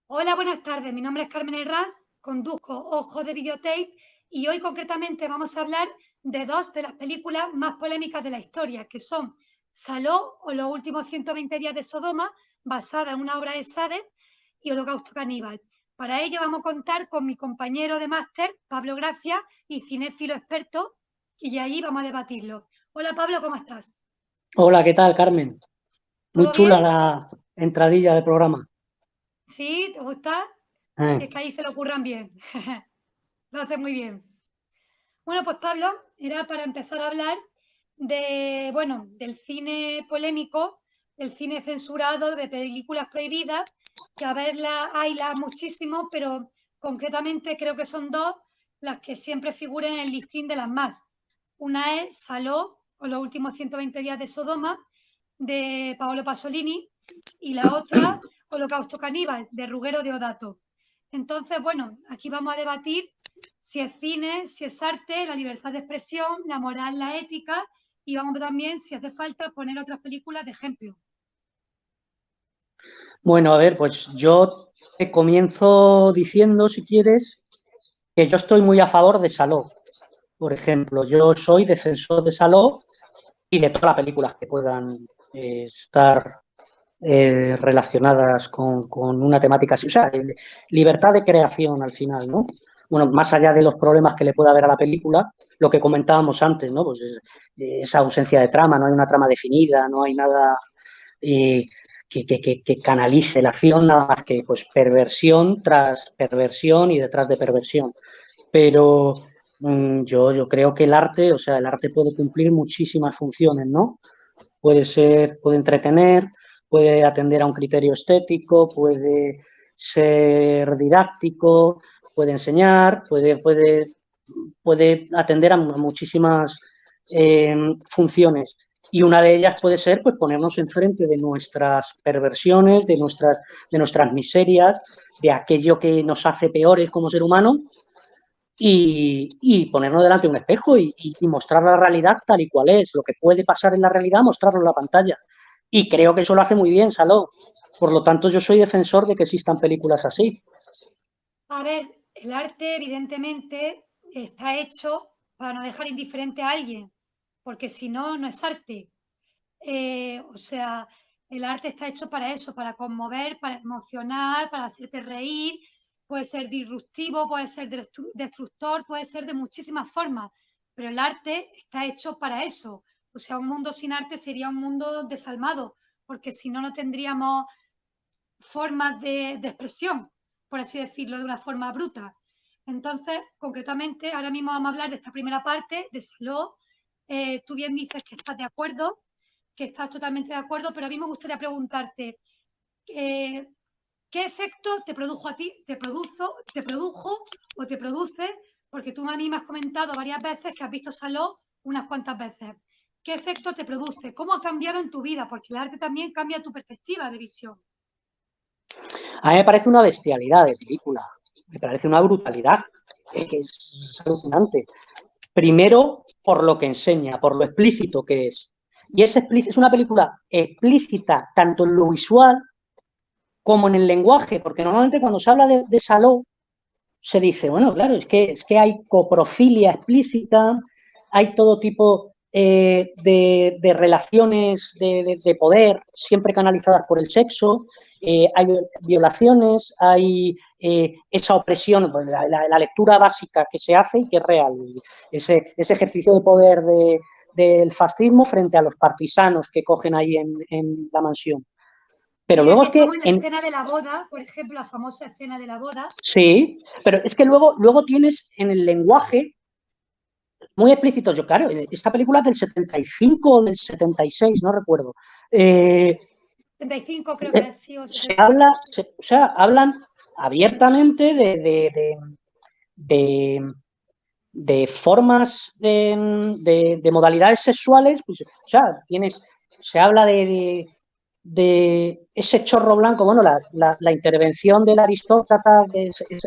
Hola, buenas tardes. Mi nombre es Carmen Herranz, conduzco Ojo de Videotape y hoy concretamente vamos a hablar de dos de las películas más polémicas de la historia, que son Saló o Los últimos 120 días de Sodoma, basada en una obra de Sade, y Holocausto Caníbal. Para ello vamos a contar con mi compañero de máster, Pablo Gracia, y cinéfilo experto, y ahí vamos a debatirlo. Hola Pablo, ¿cómo estás? Hola, ¿qué tal, Carmen? Muy ¿Todo chula bien? la entradilla del programa. ¿Sí? ¿Te gusta? Si Eh, es que ahí se lo ocurran bien. Lo haces muy bien. Bueno, pues Pablo, era para empezar a hablar de, bueno, del cine polémico, del cine censurado, de películas prohibidas, que a verlas haylas muchísimo, pero concretamente creo que son dos las que siempre figuran en el listín de las más. Una es Saló o Los últimos 120 días de Sodoma, de Paolo Pasolini, y la otra, Holocausto Caníbal, de Ruggero Deodato. Entonces, bueno, aquí vamos a debatir si es cine, si es arte, la libertad de expresión, la moral, la ética, y vamos también, si hace falta, poner otras películas de ejemplo. bueno, a ver, pues yo te comienzo diciendo, si quieres, que yo estoy muy a favor de Saló. Por ejemplo, yo soy defensor de Saló y de todas las películas que puedan estar relacionadas con una temática así. O sea, libertad de creación al final, ¿no? Bueno, más allá de los problemas que le pueda haber a la película, lo que comentábamos antes, ¿no? Pues esa ausencia de trama, no hay una trama definida, no hay nada eh, que canalice la acción, nada más que pues perversión tras perversión y detrás de perversión. Pero yo creo que el arte, o sea, el arte puede cumplir muchísimas funciones, ¿no? Puede entretener, puede atender a un criterio estético, puede ser didáctico, puede enseñar, puede atender a muchísimas funciones. Y una de ellas puede ser pues, ponernos enfrente de nuestras perversiones, de nuestras miserias, de aquello que nos hace peores como ser humano y ponernos delante de un espejo y mostrar la realidad tal y cual es. Lo que puede pasar en la realidad, mostrarlo en la pantalla. Y creo que eso lo hace muy bien Saló. Por lo tanto, yo soy defensor de que existan películas así. A ver, el arte evidentemente está hecho para no dejar indiferente a alguien, porque si no, no es arte. O sea, el arte está hecho para eso, para conmover, para emocionar, para hacerte reír, puede ser disruptivo, puede ser destructor, puede ser de muchísimas formas, pero el arte está hecho para eso. O sea, un mundo sin arte sería un mundo desalmado, porque si no, no tendríamos formas de expresión, por así decirlo, de una forma bruta. Entonces, concretamente, ahora mismo vamos a hablar de esta primera parte, de Saló. Tú bien dices que estás de acuerdo, que estás totalmente de acuerdo, pero a mí me gustaría preguntarte, ¿qué efecto te produjo a ti, te produjo o te produce? Porque tú a mí me has comentado varias veces que has visto Saló unas cuantas veces. ¿Qué efecto te produce? ¿Cómo ha cambiado en tu vida? Porque el arte también cambia tu perspectiva de visión. A mí me parece una bestialidad de película. Me parece una brutalidad. Que es alucinante. Primero, por lo que enseña, por lo explícito que es. Y es una película explícita tanto en lo visual como en el lenguaje, porque normalmente cuando se habla de Saló, se dice, bueno, claro, es que hay coprofilia explícita, hay todo tipo de relaciones de poder, siempre canalizadas por el sexo, hay violaciones, hay esa opresión, pues, la lectura básica que se hace y que es real, ese ejercicio de poder del fascismo frente a los partisanos que cogen ahí en la mansión. Pero luego es que... Como en la escena de la boda, por ejemplo, la famosa escena de la boda. Sí, pero es que luego tienes en el lenguaje muy explícito. Yo, claro, esta película es del 75 o del 76, no recuerdo. 75 creo que sí, o 77. O sea, hablan abiertamente de formas de modalidades sexuales, pues, o sea, se habla de ese chorro blanco, bueno, la intervención del aristócrata,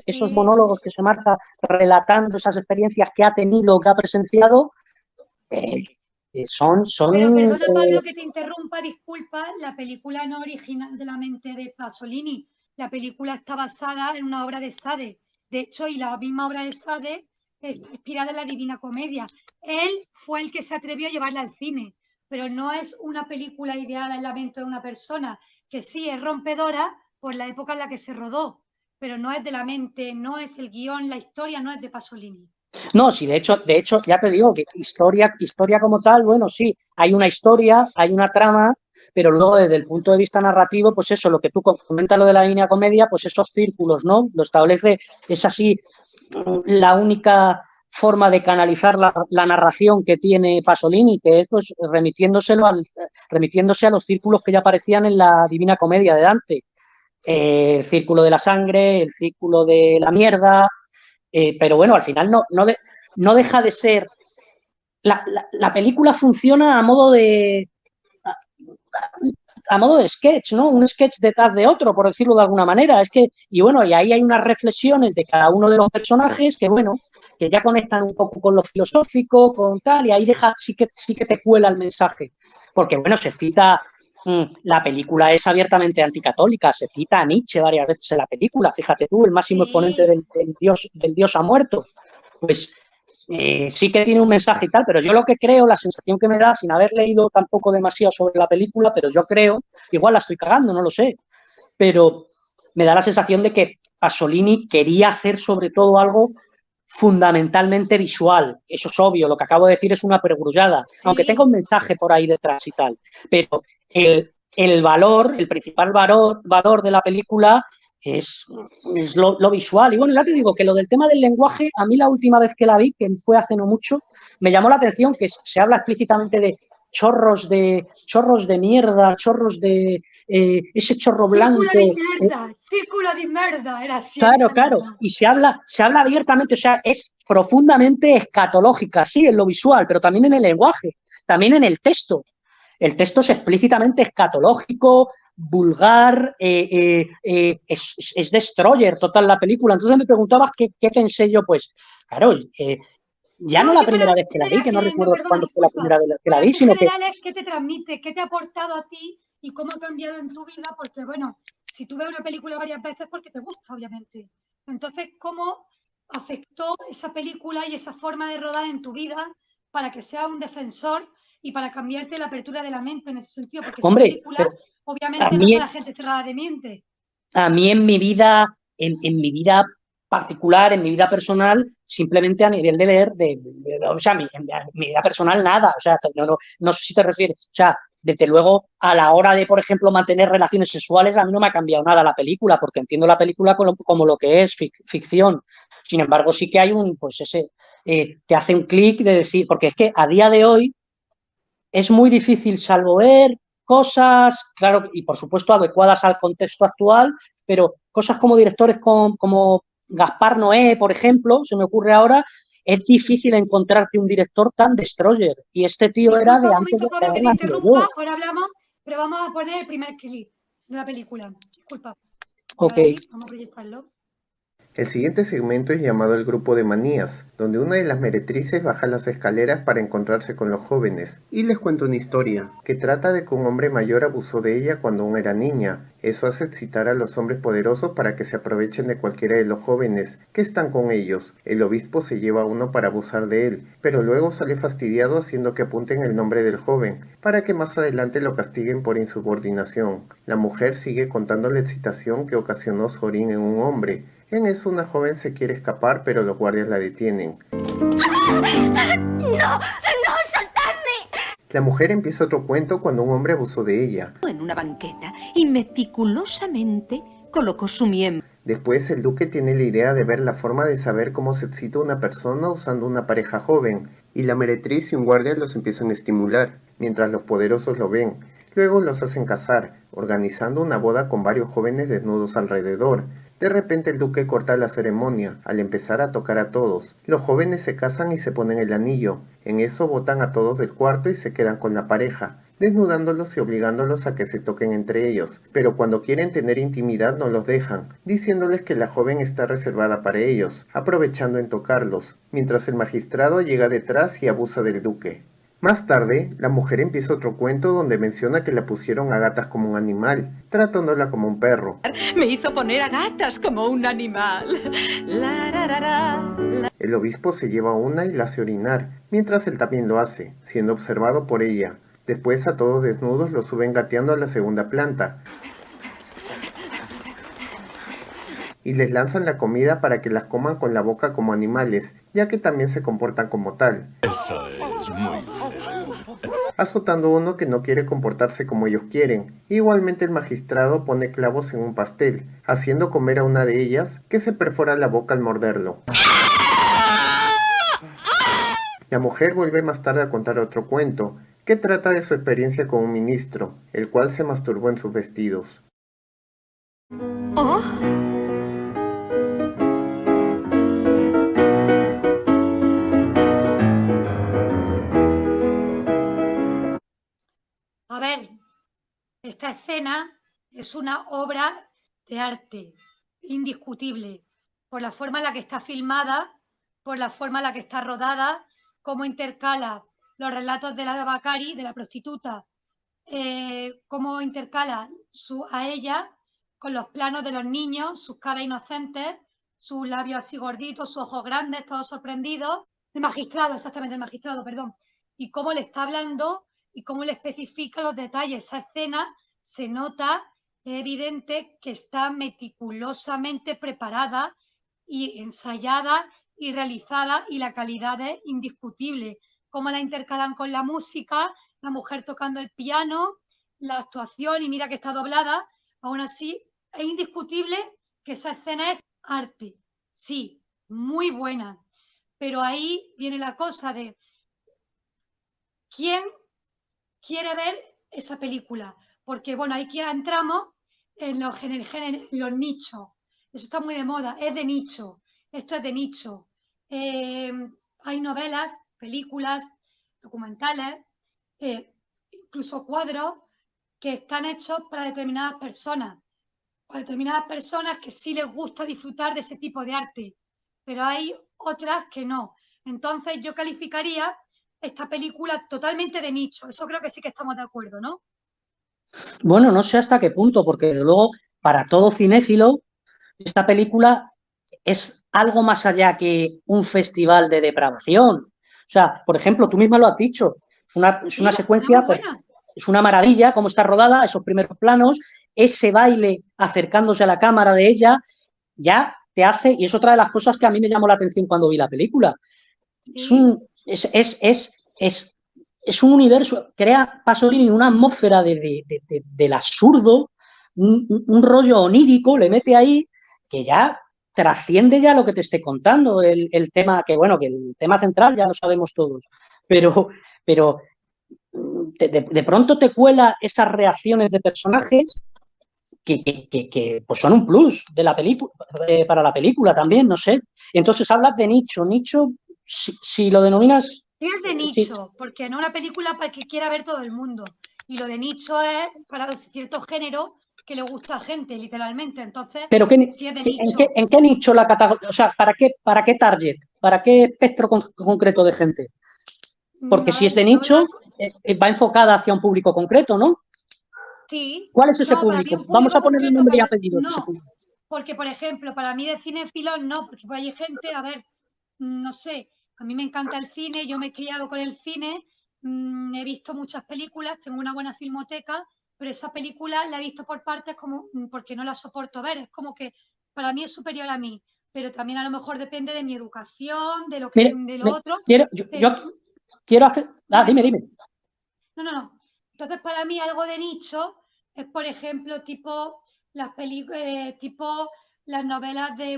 esos monólogos que se marca relatando esas experiencias que ha tenido, que ha presenciado, son... Pero perdona, Pablo, que te interrumpa, disculpa, la película no original de la mente de Pasolini, la película está basada en una obra de Sade, de hecho, y la misma obra de Sade está inspirada en la Divina Comedia. Él fue el que se atrevió a llevarla al cine, pero no es una película ideada en la mente de una persona, que sí es rompedora por la época en la que se rodó, pero no es de la mente, no es el guión, la historia no es de Pasolini. No, sí, de hecho, ya te digo que historia como tal, bueno, sí, hay una historia, hay una trama, pero luego desde el punto de vista narrativo, pues eso, lo que tú comentas, lo de la Divina Comedia, pues esos círculos, ¿no? Lo establece, es así la única forma de canalizar la narración que tiene Pasolini, que es pues remitiéndose a los círculos que ya aparecían en la Divina Comedia de Dante. El círculo de la sangre, el círculo de la mierda, pero bueno, al final no deja de ser... La película funciona a modo de sketch, ¿no? Un sketch detrás de otro, por decirlo de alguna manera. Y bueno, y ahí hay unas reflexiones de cada uno de los personajes que, bueno, que ya conectan un poco con lo filosófico, con tal, y ahí sí que te cuela el mensaje. Porque, bueno, se cita... La película es abiertamente anticatólica, se cita a Nietzsche varias veces en la película, fíjate tú, el máximo exponente del dios ha muerto. Pues sí que tiene un mensaje y tal, pero yo lo que creo, la sensación que me da, sin haber leído tampoco demasiado sobre la película, pero yo creo, igual la estoy cagando, no lo sé, pero me da la sensación de que Pasolini quería hacer sobre todo algo fundamentalmente visual. Eso es obvio, lo que acabo de decir es una perogrullada, aunque tenga un mensaje por ahí detrás y tal, pero el valor, el principal valor de la película es lo visual. Y bueno, ya te digo que lo del tema del lenguaje, a mí la última vez que la vi, que fue hace no mucho, me llamó la atención que se habla explícitamente de chorros de mierda, chorros de ese chorro blanco. Círculo de mierda, era así. Claro, y se habla abiertamente, o sea, es profundamente escatológica, sí, en lo visual, pero también en el lenguaje, también en el texto. El texto es explícitamente escatológico, vulgar, es destroyer total la película. Entonces me preguntabas qué pensé yo, pues, claro, ya no la primera vez que la vi, que no recuerdo cuándo fue la primera vez que la vi, sino que... ¿Qué te transmite? ¿Qué te ha aportado a ti? ¿Y cómo ha cambiado en tu vida? Porque, bueno, si tú ves una película varias veces es porque te gusta, obviamente. Entonces, ¿cómo afectó esa película y esa forma de rodar en tu vida para que sea un defensor y para cambiarte la apertura de la mente en ese sentido? Porque esa película, obviamente, no es para gente cerrada de mente. A mí en mi vida, en mi vida particular, en mi vida personal, simplemente a nivel de leer, o sea, en mi vida personal nada, o sea, no sé si te refieres, o sea, desde luego a la hora de, por ejemplo, mantener relaciones sexuales, a mí no me ha cambiado nada la película, porque entiendo la película como lo que es ficción. Sin embargo, sí que hay te hace un clic de decir, porque es que a día de hoy es muy difícil, salvo ver cosas, claro, y por supuesto adecuadas al contexto actual, pero cosas como directores como Gaspar Noé, por ejemplo, se me ocurre ahora, es difícil encontrarte un director tan destroyer. Y este tío era de antes de que te interrumpa, ahora hablamos, pero vamos a poner el primer clip de la película. Disculpa. Ok. Vamos a proyectarlo. El siguiente segmento es llamado El grupo de manías, donde una de las meretrices baja las escaleras para encontrarse con los jóvenes. Y les cuento una historia, que trata de que un hombre mayor abusó de ella cuando aún era niña. Eso hace excitar a los hombres poderosos para que se aprovechen de cualquiera de los jóvenes que están con ellos. El obispo se lleva a uno para abusar de él, pero luego sale fastidiado haciendo que apunten el nombre del joven, para que más adelante lo castiguen por insubordinación. La mujer sigue contando la excitación que ocasionó su orín en un hombre. En eso una joven se quiere escapar, pero los guardias la detienen. ¡No! ¡No! ¡Soltadme! La mujer empieza otro cuento cuando un hombre abusó de ella. En una banqueta y meticulosamente colocó su miembro. Después el duque tiene la idea de ver la forma de saber cómo se excita una persona usando una pareja joven, y la meretriz y un guardia los empiezan a estimular, mientras los poderosos lo ven. Luego los hacen casar, organizando una boda con varios jóvenes desnudos alrededor. De repente el duque corta la ceremonia, al empezar a tocar a todos. Los jóvenes se casan y se ponen el anillo. En eso botan a todos del cuarto y se quedan con la pareja, desnudándolos y obligándolos a que se toquen entre ellos. Pero cuando quieren tener intimidad no los dejan, diciéndoles que la joven está reservada para ellos, aprovechando en tocarlos, mientras el magistrado llega detrás y abusa del duque. Más tarde, la mujer empieza otro cuento donde menciona que la pusieron a gatas como un animal, tratándola como un perro. Me hizo poner a gatas como un animal. El obispo se lleva una y la hace orinar, mientras él también lo hace, siendo observado por ella. Después a todos desnudos los suben gateando a la segunda planta. Y les lanzan la comida para que las coman con la boca como animales, ya que también se comportan como tal. Eso es muy Azotando a uno que no quiere comportarse como ellos quieren. Igualmente el magistrado pone clavos en un pastel, haciendo comer a una de ellas, que se perfora la boca al morderlo. La mujer vuelve más tarde a contar otro cuento, que trata de su experiencia con un ministro, el cual se masturbó en sus vestidos. Oh. A ver, esta escena es una obra de arte indiscutible, por la forma en la que está filmada, por la forma en la que está rodada, cómo intercala los relatos de la Bacari, de la prostituta, cómo intercala a ella con los planos de los niños, sus caras inocentes, sus labios así gorditos, sus ojos grandes, todos sorprendidos. El magistrado, exactamente, el magistrado, perdón. Y cómo le está hablando y cómo le especifica los detalles. Esa escena se nota, es evidente que está meticulosamente preparada y ensayada y realizada, y la calidad es indiscutible. Cómo la intercalan con la música, la mujer tocando el piano, la actuación, y mira que está doblada, aún así es indiscutible que esa escena es arte. Sí, muy buena. Pero ahí viene la cosa de quién quiere ver esa película, porque bueno, ahí que entramos en los nichos. Eso está muy de moda, es de nicho, esto es de nicho. Hay novelas, películas, documentales, incluso cuadros que están hechos para determinadas personas que sí les gusta disfrutar de ese tipo de arte, pero hay otras que no. Entonces yo calificaría esta película totalmente de nicho. Eso creo que sí que estamos de acuerdo, ¿no? Bueno, no sé hasta qué punto, porque desde luego para todo cinéfilo esta película es algo más allá que un festival de depravación. O sea, por ejemplo, tú misma lo has dicho, es una secuencia, pues, es una maravilla cómo está rodada, esos primeros planos, ese baile acercándose a la cámara de ella, ya te hace, y es otra de las cosas que a mí me llamó la atención cuando vi la película. Sí. Es un universo, crea Pasolini una atmósfera del absurdo, un rollo onírico, le mete ahí que ya trasciende ya lo que te esté contando, el tema, que bueno, que el tema central ya lo sabemos todos, pero de pronto te cuela esas reacciones de personajes que pues son un plus de la película, para la película también, no sé. Entonces hablas de nicho, si lo denominas... Es de nicho, porque no es una película para el que quiera ver todo el mundo. Y lo de nicho es para cierto género que le gusta a gente, literalmente. Entonces, Pero si es de ¿en nicho. qué nicho la categoría? O sea, ¿para qué target? ¿Para qué espectro concreto de gente? Porque A si es ver, de yo nicho, va enfocada hacia un público concreto, ¿no? sí. ¿Cuál es ese No, para mí público? un Vamos público a ponerle concreto, nombre y apellido a ese no. público. Porque, por ejemplo, para mí de cinéfilos no, porque pues hay gente, a ver, no sé, a mí me encanta el cine, yo me he criado con el cine, he visto muchas películas, tengo una buena filmoteca, pero esa película la he visto por partes como porque no la soporto ver, es como que para mí es superior a mí, pero también a lo mejor depende de mi educación, de lo que Mire, de lo otro. yo quiero hacer... dime. No. Entonces, para mí algo de nicho es, por ejemplo, tipo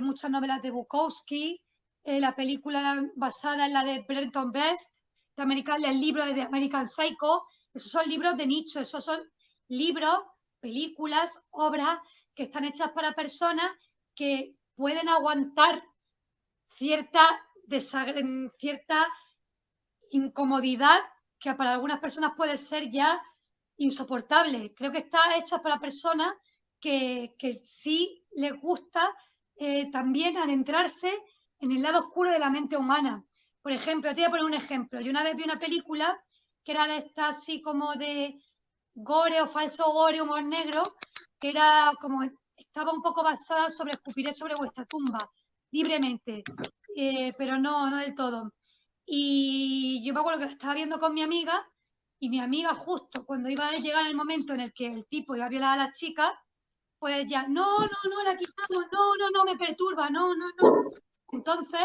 muchas novelas de Bukowski, la película basada en la de Bertolt Brecht, el libro de American Psycho. Esos son libros de nicho, esos son libros, películas, obras que están hechas para personas que pueden aguantar cierta, cierta incomodidad que para algunas personas puede ser ya insoportable. Creo que está hecha para personas que sí les gusta también adentrarse en el lado oscuro de la mente humana. Por ejemplo, te voy a poner un ejemplo. Yo una vez vi una película que era de esta así como de gore o falso gore, humor negro, que era como, estaba un poco basada sobre escupiré sobre vuestra tumba, libremente, pero no del todo. Y yo me acuerdo que la estaba viendo con mi amiga y mi amiga justo cuando iba a llegar el momento en el que el tipo iba a violar a la chica, pues ya, no, la quitamos, no, me perturba, no. Entonces,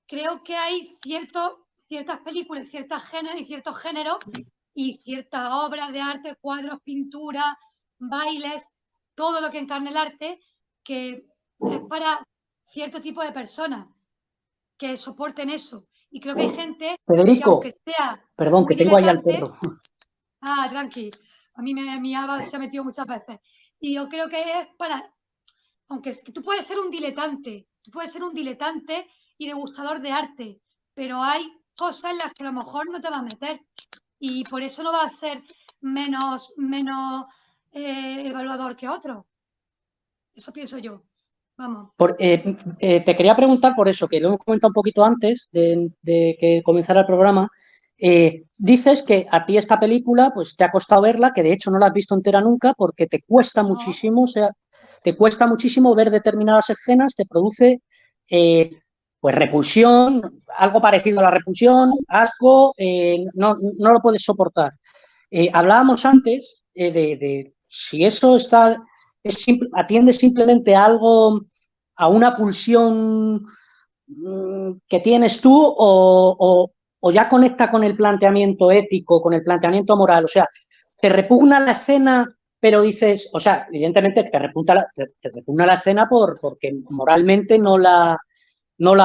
creo que hay ciertas películas, ciertos géneros y ciertas obras de arte, cuadros, pinturas, bailes, todo lo que encarne el arte, que es para cierto tipo de personas que soporten eso. Y creo que hay gente que Federico, aunque sea perdón, que muy tengo ahí al diletante, perro. tranqui, a mí mi Ava se ha metido muchas veces. Y yo creo que es para, aunque tú puedes ser un diletante, y degustador de arte, pero hay cosas en las que a lo mejor no te vas a meter. Y por eso no va a ser menos evaluador que otro. Eso pienso yo. Vamos. Te quería preguntar por eso, que lo hemos comentado un poquito antes de que comenzara el programa. Dices que a ti esta película pues te ha costado verla, que de hecho no la has visto entera nunca porque te cuesta No, muchísimo, o sea, te cuesta muchísimo ver determinadas escenas, te produce pues repulsión, algo parecido a la repulsión, asco, no lo puedes soportar. Hablábamos antes de si eso atiende simplemente a algo, a una pulsión que tienes tú o ya conecta con el planteamiento ético, con el planteamiento moral. O sea, te repugna la escena, pero dices, o sea, evidentemente te repugna la escena porque moralmente no la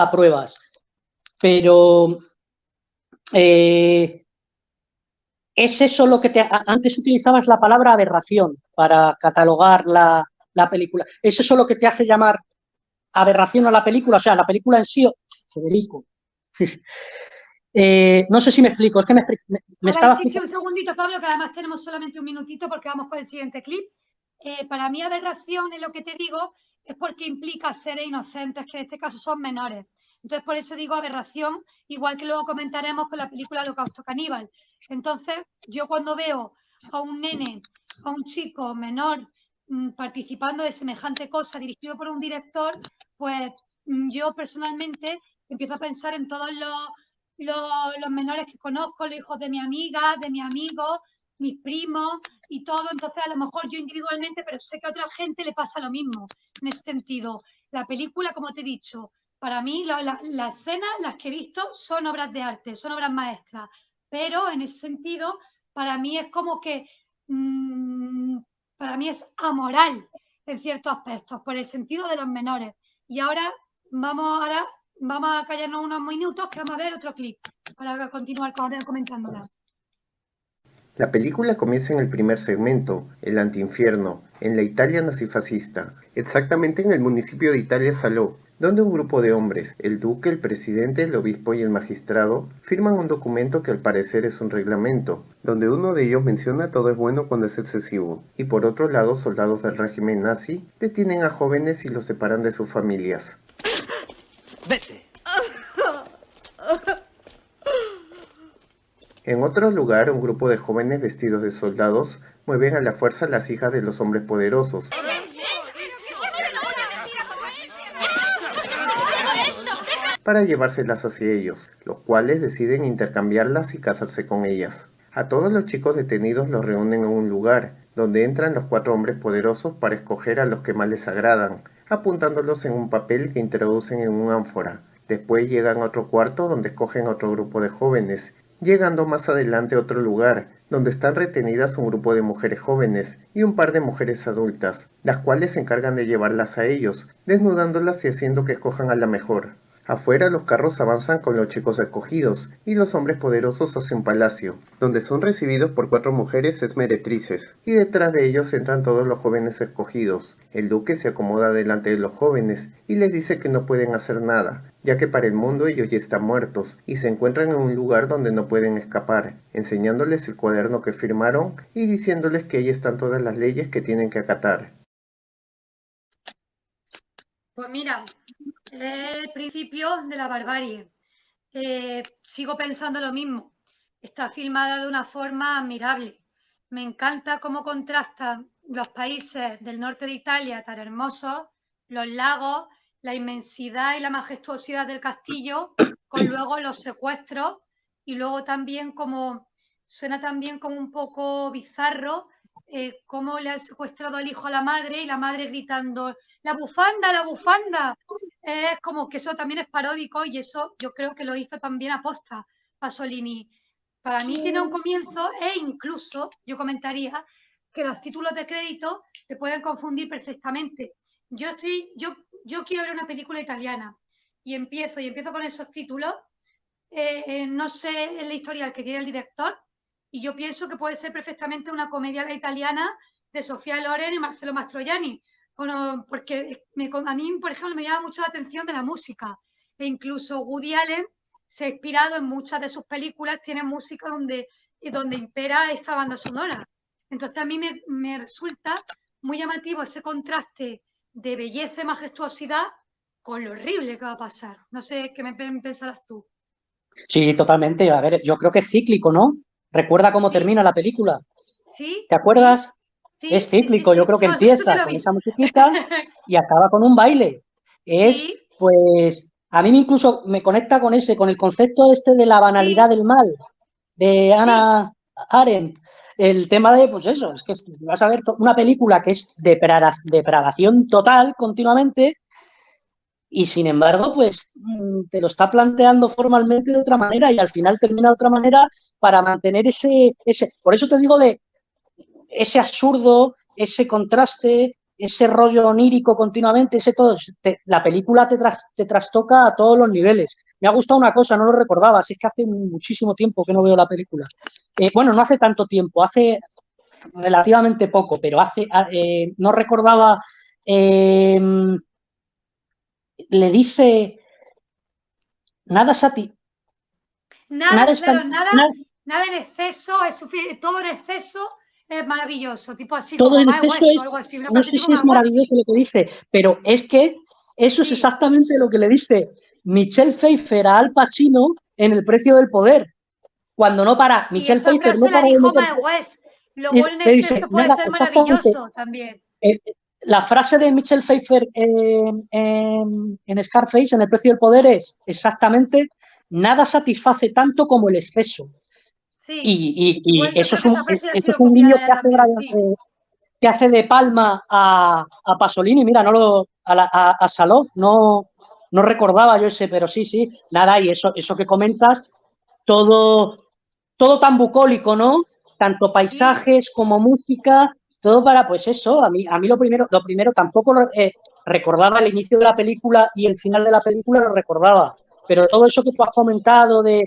apruebas. Pero ¿es eso lo que antes utilizabas la palabra aberración para catalogar la película? ¿Es eso lo que te hace llamar aberración a la película? O sea, la película en sí, Federico. No sé si me explico, es que me Ahora estaba sí, explicando. un segundito, Pablo, que además tenemos solamente un minutito porque vamos con el siguiente clip. Para mí aberración, es lo que te digo, es porque implica seres inocentes, que en este caso son menores. Entonces, por eso digo aberración, igual que luego comentaremos con la película Holocausto Caníbal. Entonces, yo cuando veo a un nene, a un chico menor participando de semejante cosa dirigido por un director, pues yo personalmente empiezo a pensar en todos los menores que conozco, los hijos de mi amiga, de mi amigo, mis primos y todo. Entonces, a lo mejor yo individualmente, pero sé que a otra gente le pasa lo mismo. En ese sentido, la película, como te he dicho, para mí las escenas, las que he visto, son obras de arte, son obras maestras. Pero en ese sentido, para mí es como que, para mí es amoral en ciertos aspectos, por el sentido de los menores. Y ahora vamos a callarnos unos minutos que vamos a ver otro clip para continuar comentándola. La película comienza en el primer segmento, el antiinfierno, en la Italia nazifascista, exactamente en el municipio de Italia Salò, donde un grupo de hombres, el duque, el presidente, el obispo y el magistrado, firman un documento que al parecer es un reglamento, donde uno de ellos menciona todo es bueno cuando es excesivo, y por otro lado soldados del régimen nazi detienen a jóvenes y los separan de sus familias. Vete. En otro lugar, un grupo de jóvenes vestidos de soldados mueven a la fuerza a las hijas de los hombres poderosos, para llevárselas hacia ellos, los cuales deciden intercambiarlas y casarse con ellas. A todos los chicos detenidos los reúnen en un lugar, donde entran los 4 hombres poderosos para escoger a los que más les agradan, apuntándolos en un papel que introducen en un ánfora. Después llegan a otro cuarto donde escogen a otro grupo de jóvenes, llegando más adelante a otro lugar, donde están retenidas un grupo de mujeres jóvenes y un par de mujeres adultas, las cuales se encargan de llevarlas a ellos, desnudándolas y haciendo que escojan a la mejor. Afuera los carros avanzan con los chicos escogidos, y los hombres poderosos hacia un palacio, donde son recibidos por 4 mujeres meretrices, y detrás de ellos entran todos los jóvenes escogidos. El duque se acomoda delante de los jóvenes, y les dice que no pueden hacer nada, ya que para el mundo ellos ya están muertos, y se encuentran en un lugar donde no pueden escapar, enseñándoles el cuaderno que firmaron, y diciéndoles que ahí están todas las leyes que tienen que acatar. Pues mira, es el principio de la barbarie. Sigo pensando lo mismo. Está filmada de una forma admirable. Me encanta cómo contrastan los países del norte de Italia tan hermosos, los lagos, la inmensidad y la majestuosidad del castillo, con luego los secuestros, y luego también como suena también como un poco bizarro, cómo le han secuestrado al hijo a la madre y la madre gritando ¡la bufanda, la bufanda! Es como que eso también es paródico, y eso yo creo que lo hizo también aposta Pasolini. Para mí tiene un comienzo, e incluso yo comentaría que los títulos de crédito te pueden confundir perfectamente. Yo quiero ver una película italiana y empiezo con esos títulos, no sé el historial que tiene el director, y yo pienso que puede ser perfectamente una comedia a la italiana de Sofía Loren y Marcello Mastroianni. Bueno, porque a mí, por ejemplo, me llama mucho la atención de la música, e incluso Woody Allen se ha inspirado en muchas de sus películas, tiene música donde impera esta banda sonora. Entonces a mí me resulta muy llamativo ese contraste de belleza y majestuosidad con lo horrible que va a pasar. No sé qué me pensarás tú. Sí, totalmente. A ver, yo creo que es cíclico, ¿no? Recuerda cómo termina la película. Sí. ¿Te acuerdas? Sí, es cíclico. sí. Yo creo que empieza con esa musiquita y acaba con un baile. Pues, a mí incluso me conecta con el concepto de la banalidad del mal, de Hannah Arendt. El tema de, pues eso, es que vas a ver una película que es depravación total continuamente, y sin embargo, pues te lo está planteando formalmente de otra manera, y al final termina de otra manera para mantener ese por eso te digo de ese absurdo, ese contraste, ese rollo onírico continuamente, ese todo. La película te trastoca a todos los niveles. Me ha gustado una cosa, no lo recordaba, así es que hace muchísimo tiempo que no veo la película. Bueno, no hace tanto tiempo, hace relativamente poco, pero no recordaba, le dice nada nada en exceso, todo en exceso es maravilloso, tipo así, todo como en exceso o algo así. No sé si es maravilloso lo que dice, pero es que eso es exactamente lo que le dice Michelle Pfeiffer a Al Pacino en El precio del poder. Cuando no para, Michelle Pfeiffer no para de meterse. Luego en exceso puede ser maravilloso también. La frase de Michelle Pfeiffer en Scarface, en El precio del poder, es exactamente: nada satisface tanto como el exceso. Sí. Y eso es un niño que hace de palma a Pasolini. Mira, a Saló, no recordaba yo ese, pero sí, nada, y eso que comentas, todo tan bucólico, ¿no? Tanto paisajes como música, todo para, pues eso, a mí lo primero tampoco recordaba el inicio de la película y el final de la película, lo recordaba, pero todo eso que tú has comentado de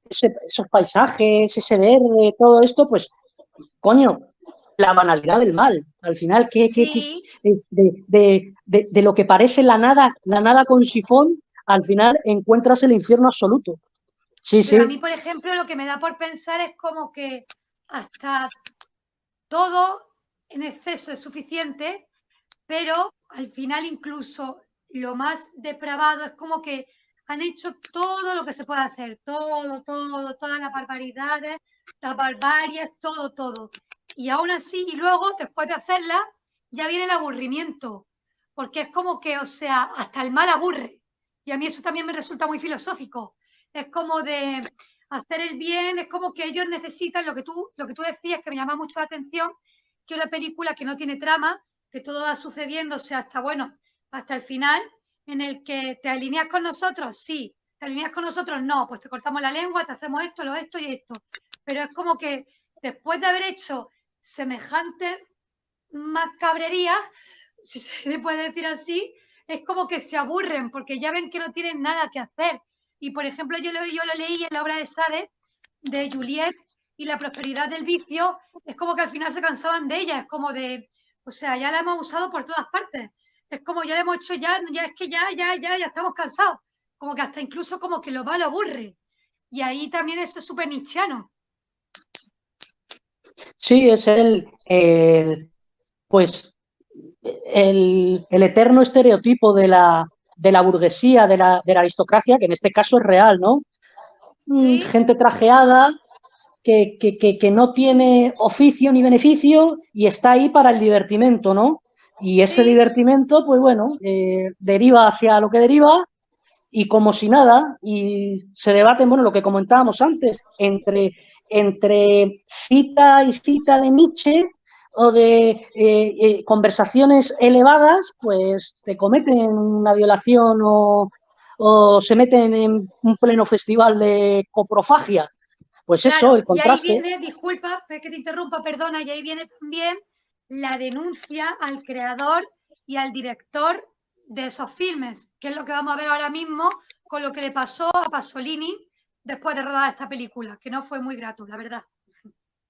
esos paisajes, ese verde, todo esto, pues, coño, la banalidad del mal. Al final, Sí, de lo que parece la nada con sifón, al final encuentras el infierno absoluto. Sí, pero a sí. mí, por ejemplo, lo que me da por pensar es como que hasta todo en exceso es suficiente, pero al final incluso lo más depravado es como que han hecho todo lo que se puede hacer, todas las barbaries, todo. Y aún así, y luego, después de hacerla, ya viene el aburrimiento, porque es como que, o sea, hasta el mal aburre. Y a mí eso también me resulta muy filosófico. Es como de hacer el bien, es como que ellos necesitan lo que tú decías, que me llama mucho la atención, que una película que no tiene trama, que todo va sucediéndose hasta, bueno, hasta el final, en el que te alineas con nosotros, sí, te alineas con nosotros, no, pues te cortamos la lengua, te hacemos esto, lo esto y esto. Pero es como que después de haber hecho semejante macabrería, si se le puede decir así, es como que se aburren porque ya ven que no tienen nada que hacer. Y por ejemplo, yo lo leí en la obra de Sade, de Juliet y la prosperidad del vicio, es como que al final se cansaban de ella, es como de, o sea, ya la hemos usado por todas partes. Es como ya la hemos hecho, ya es que ya estamos cansados. Como que hasta incluso como que lo malo aburre. Y ahí también eso es súper nichiano. Sí, es pues, el eterno estereotipo de la burguesía, de la aristocracia, que en este caso es real, ¿no? ¿Sí? Gente trajeada que no tiene oficio ni beneficio y está ahí para el divertimento, ¿no? Y ese ¿Sí? divertimento, pues bueno, deriva hacia lo que deriva y como si nada, y se debaten, bueno, lo que comentábamos antes, entre cita y cita de Nietzsche o de conversaciones elevadas, pues te cometen una violación o se meten en un pleno festival de coprofagia. Pues eso, Claro, el y ahí contraste. viene, disculpa que te interrumpa, perdona, y ahí viene también la denuncia al creador y al director de esos filmes, que es lo que vamos a ver ahora mismo con lo que le pasó a Pasolini después de rodar esta película, que no fue muy grato, la verdad.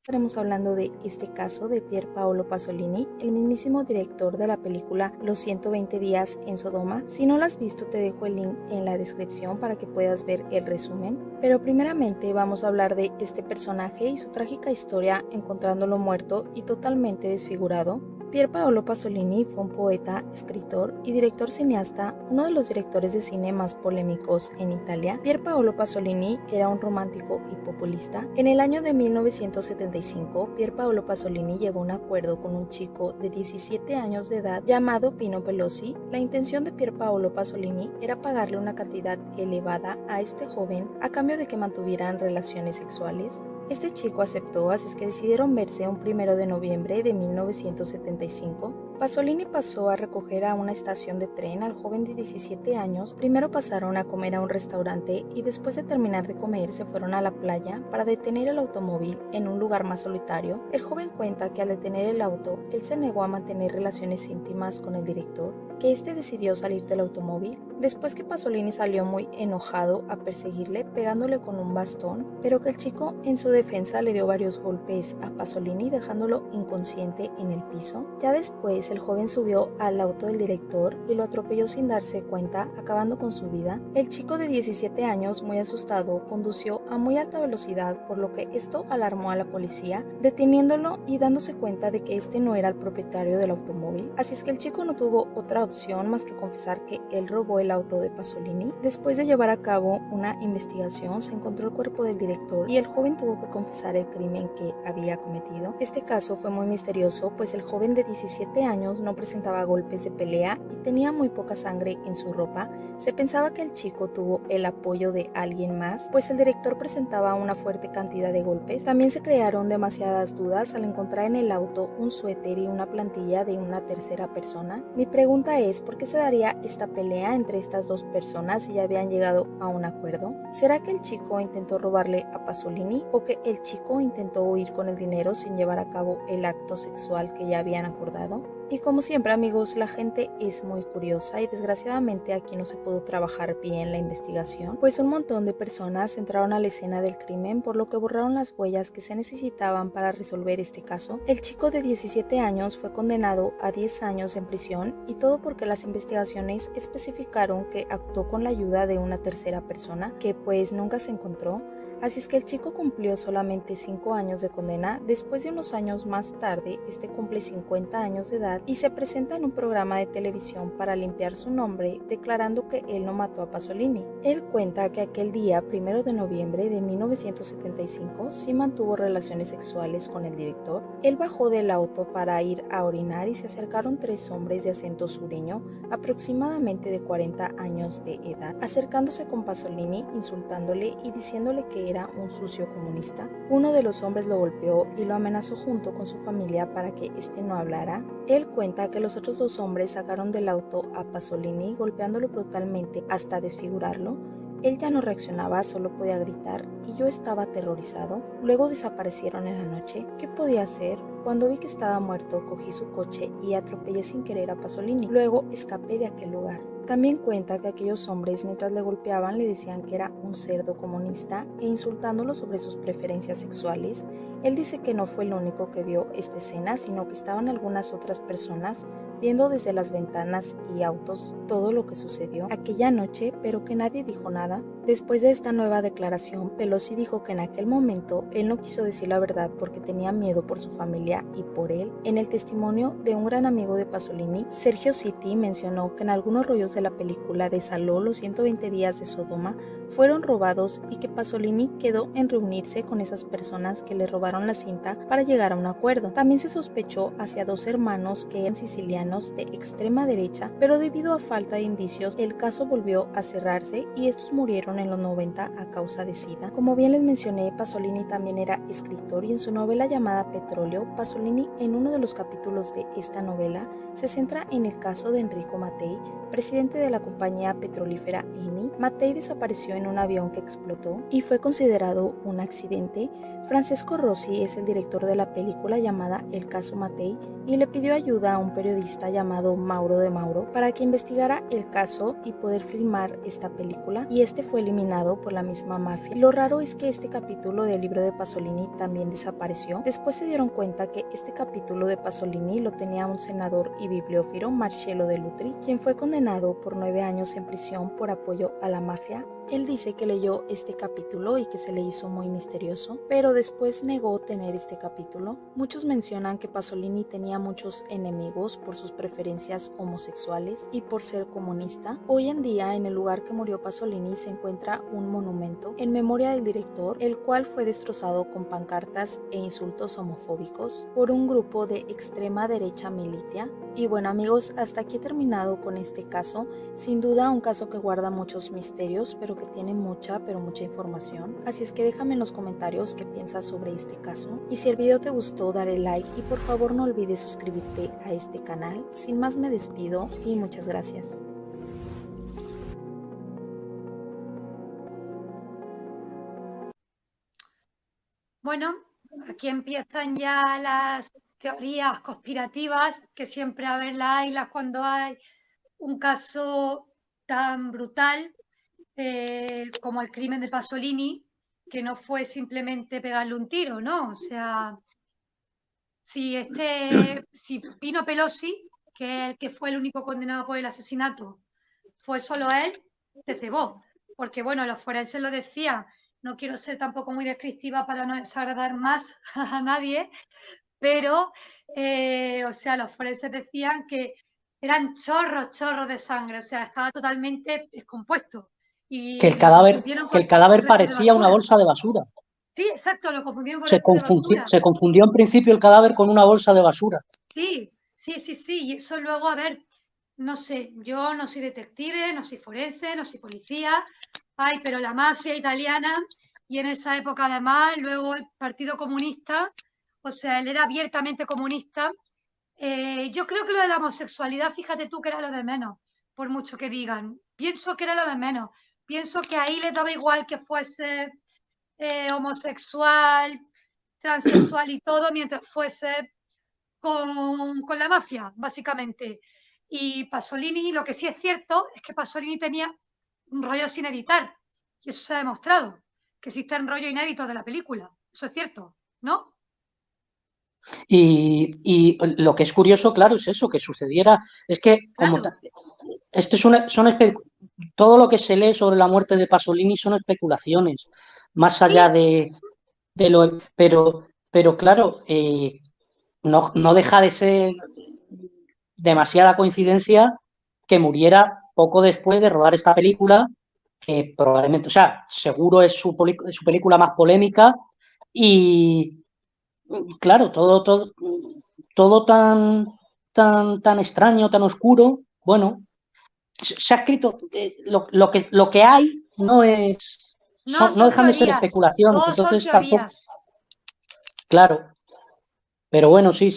Estaremos hablando de este caso de Pier Paolo Pasolini, el mismísimo director de la película Los 120 días en Sodoma. Si no la has visto, te dejo el link en la descripción para que puedas ver el resumen. Pero primeramente vamos a hablar de este personaje y su trágica historia encontrándolo muerto y totalmente desfigurado. Pier Paolo Pasolini fue un poeta, escritor y director cineasta, uno de los directores de cine más polémicos en Italia. Pier Paolo Pasolini era un romántico y populista. En el año de 1975, Pier Paolo Pasolini llegó a un acuerdo con un chico de 17 años de edad llamado Pino Pelosi. La intención de Pier Paolo Pasolini era pagarle una cantidad elevada a este joven a cambio de que mantuvieran relaciones sexuales. Este chico aceptó, así es que decidieron verse un 1 de noviembre de 1975. Pasolini pasó a recoger a una estación de tren al joven de 17 años. Primero pasaron a comer a un restaurante y después de terminar de comer se fueron a la playa para detener el automóvil en un lugar más solitario. El joven cuenta que al detener el auto, él se negó a mantener relaciones íntimas con el director, que este decidió salir del automóvil. Después que Pasolini salió muy enojado a perseguirle, pegándole con un bastón, pero que el chico en su defensa le dio varios golpes a Pasolini dejándolo inconsciente en el piso. Ya después el joven subió al auto del director y lo atropelló sin darse cuenta, acabando con su vida. El chico de 17 años, muy asustado, condució a muy alta velocidad, por lo que esto alarmó a la policía, deteniéndolo y dándose cuenta de que este no era el propietario del automóvil. Así es que el chico no tuvo otra opción más que confesar que él robó el auto de Pasolini. Después de llevar a cabo una investigación, se encontró el cuerpo del director y el joven tuvo que confesar el crimen que había cometido. Este caso fue muy misterioso, pues el joven de 17 años no presentaba golpes de pelea y tenía muy poca sangre en su ropa. Se pensaba que el chico tuvo el apoyo de alguien más, pues el director presentaba una fuerte cantidad de golpes. También se crearon demasiadas dudas al encontrar en el auto un suéter y una plantilla de una tercera persona. Mi pregunta es, ¿por qué se daría esta pelea entre estas dos personas si ya habían llegado a un acuerdo? ¿Será que el chico intentó robarle a Pasolini o que el chico intentó huir con el dinero sin llevar a cabo el acto sexual que ya habían acordado? Y como siempre, amigos, la gente es muy curiosa y desgraciadamente aquí no se pudo trabajar bien la investigación, pues un montón de personas entraron a la escena del crimen, por lo que borraron las huellas que se necesitaban para resolver este caso. El chico de 17 años fue condenado a 10 años en prisión, y todo porque las investigaciones especificaron que actuó con la ayuda de una tercera persona que pues nunca se encontró. Así es que el chico cumplió solamente 5 años de condena. Después de unos años más tarde, este cumple 50 años de edad y se presenta en un programa de televisión para limpiar su nombre, declarando que él no mató a Pasolini. Él cuenta que aquel día, 1 de noviembre de 1975, sí mantuvo relaciones sexuales con el director. Él bajó del auto para ir a orinar y se acercaron 3 hombres de acento sureño, aproximadamente de 40 años de edad, acercándose con Pasolini, insultándole y diciéndole que era un sucio comunista. Uno de los hombres lo golpeó y lo amenazó junto con su familia para que éste no hablara. Él cuenta que los otros 2 hombres sacaron del auto a Pasolini golpeándolo brutalmente hasta desfigurarlo. Él ya no reaccionaba, solo podía gritar y yo estaba aterrorizado. Luego desaparecieron en la noche. ¿Qué podía hacer? Cuando vi que estaba muerto, cogí su coche y atropellé sin querer a Pasolini. Luego escapé de aquel lugar. También cuenta que aquellos hombres, mientras le golpeaban, le decían que era un cerdo comunista e insultándolo sobre sus preferencias sexuales. Él dice que no fue el único que vio esta escena, sino que estaban algunas otras personas viendo desde las ventanas y autos todo lo que sucedió aquella noche, pero que nadie dijo nada. Después de esta nueva declaración, Pelosi dijo que en aquel momento él no quiso decir la verdad porque tenía miedo por su familia y por él. En el testimonio de un gran amigo de Pasolini, Sergio Sitti, mencionó que en algunos rollos de la película de Saló, los 120 días de Sodoma, fueron robados y que Pasolini quedó en reunirse con esas personas que le robaron la cinta para llegar a un acuerdo. También se sospechó hacia 2 hermanos que eran sicilianos de extrema derecha, pero debido a falta de indicios, el caso volvió a cerrarse y estos murieron en los 90 a causa de SIDA. Como bien les mencioné, Pasolini también era escritor y en su novela llamada Petróleo, Pasolini, en uno de los capítulos de esta novela, se centra en el caso de Enrico Mattei, presidente de la compañía petrolífera Eni. Mattei desapareció en un avión que explotó y fue considerado un accidente. Francesco Rossi es el director de la película llamada El caso Mattei y le pidió ayuda a un periodista llamado Mauro de Mauro para que investigara el caso y poder filmar esta película, y este fue eliminado por la misma mafia. Lo raro es que este capítulo del libro de Pasolini también desapareció. Después se dieron cuenta que este capítulo de Pasolini lo tenía un senador y bibliófilo, Marcello De Lutri, quien fue condenado por 9 años en prisión por apoyo a la mafia. Él dice que leyó este capítulo y que se le hizo muy misterioso, pero después negó tener este capítulo. Muchos mencionan que Pasolini tenía muchos enemigos por sus preferencias homosexuales y por ser comunista. Hoy en día, en el lugar que murió Pasolini se encuentra un monumento en memoria del director, el cual fue destrozado con pancartas e insultos homofóbicos por un grupo de extrema derecha militia. Y bueno, amigos, hasta aquí he terminado con este caso. Sin duda un caso que guarda muchos misterios, pero que tiene mucha información. Así es que déjame en los comentarios qué piensas sobre este caso. Y si el video te gustó, dale like y por favor no olvides suscribirte a este canal. Sin más me despido y muchas gracias. Bueno, aquí empiezan ya las teorías conspirativas, que siempre a verlas haylas cuando hay un caso tan brutal como el crimen de Pasolini, que no fue simplemente pegarle un tiro, ¿no? O sea, si Pino Pelosi, que es el que fue el único condenado por el asesinato, fue solo él, se cebó. Porque, bueno, los forenses lo decían, no quiero ser tampoco muy descriptiva para no desagradar más a nadie, pero, o sea, los forenses decían que eran chorros de sangre, o sea, estaba totalmente descompuesto. Y Que el cadáver parecía una bolsa de basura. Sí, exacto, lo confundieron con de basura. Se confundió en principio el cadáver con una bolsa de basura. Sí, y eso luego, a ver, no sé, yo no soy detective, no soy forense, no soy policía, pero la mafia italiana, y en esa época además, luego el Partido Comunista, o sea, él era abiertamente comunista. Yo creo que lo de la homosexualidad, fíjate tú que era lo de menos, por mucho que digan. Pienso que era lo de menos. Pienso que ahí les daba igual que fuese homosexual, transexual y todo, mientras fuese con la mafia, básicamente. Y Pasolini, lo que sí es cierto es que Pasolini tenía un rollo sin editar, y eso se ha demostrado, que existen rollos inéditos de la película. Eso es cierto, ¿no? Y lo que es curioso, claro, es eso, que sucediera, es que como Claro. esto es todo lo que se lee sobre la muerte de Pasolini son especulaciones, más Sí, allá de lo, pero claro, no deja de ser demasiada coincidencia que muriera poco después de rodar esta película, que probablemente, o sea, seguro es su película más polémica y claro, todo tan extraño, tan oscuro. Bueno, se ha escrito, lo que hay no no son dejan de ser teorías, especulaciones, todos son entonces tampoco, teorías. claro, pero bueno, sí,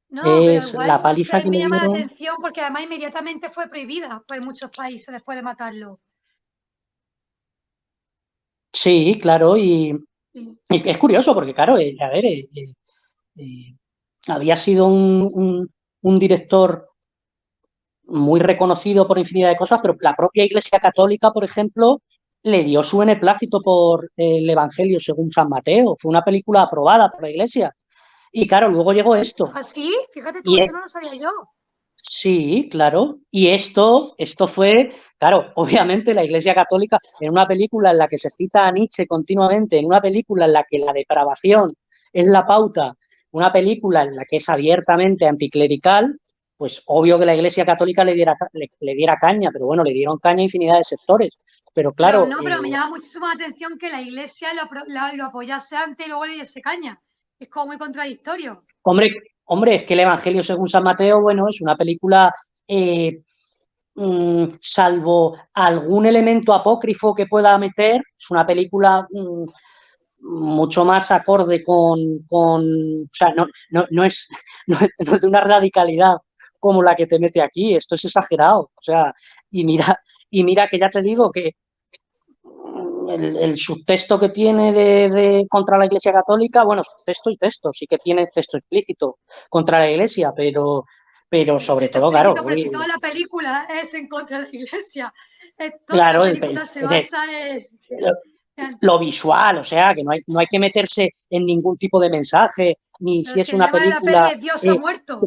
No, pero es la igual, no paliza sé, que me le llama la dieron. atención porque además inmediatamente fue prohibida por muchos países después de matarlo. Sí, claro, Sí. y es curioso porque, claro, a ver, eh, había sido un director muy reconocido por infinidad de cosas, pero la propia Iglesia Católica, por ejemplo, le dio su beneplácito por el Evangelio según San Mateo. Fue una película aprobada por la Iglesia. Y claro, luego llegó esto. ¿Ah, sí? Fíjate tú, Y eso es, no lo sabía yo. sí, claro. Y esto fue, claro, obviamente la Iglesia Católica, en una película en la que se cita a Nietzsche continuamente, en una película en la que la depravación es la pauta, una película en la que es abiertamente anticlerical, pues obvio que la Iglesia Católica le diera caña, pero bueno, le dieron caña a infinidad de sectores. Pero Pero claro, no, pero me llama muchísimo la atención que la iglesia lo apoyase antes y luego le diese caña. Es como muy contradictorio. hombre, hombre, es que el Evangelio según San Mateo, bueno, es una película eh, salvo algún elemento apócrifo que pueda meter, es una película mucho más acorde o sea, no es, no es de una radicalidad como la que te mete aquí, esto es exagerado, o sea, y mira, y mira que ya te digo que el subtexto que tiene contra la Iglesia Católica, bueno, subtexto y texto, sí que tiene texto explícito contra la Iglesia, pero sobre Texto todo, claro, explícito, pero si toda la película es en contra de la iglesia, toda la claro, película se basa lo visual, o sea, que no hay que meterse en ningún tipo de mensaje, ni si el es que una llama de la peli película es Dios ha eh, muerto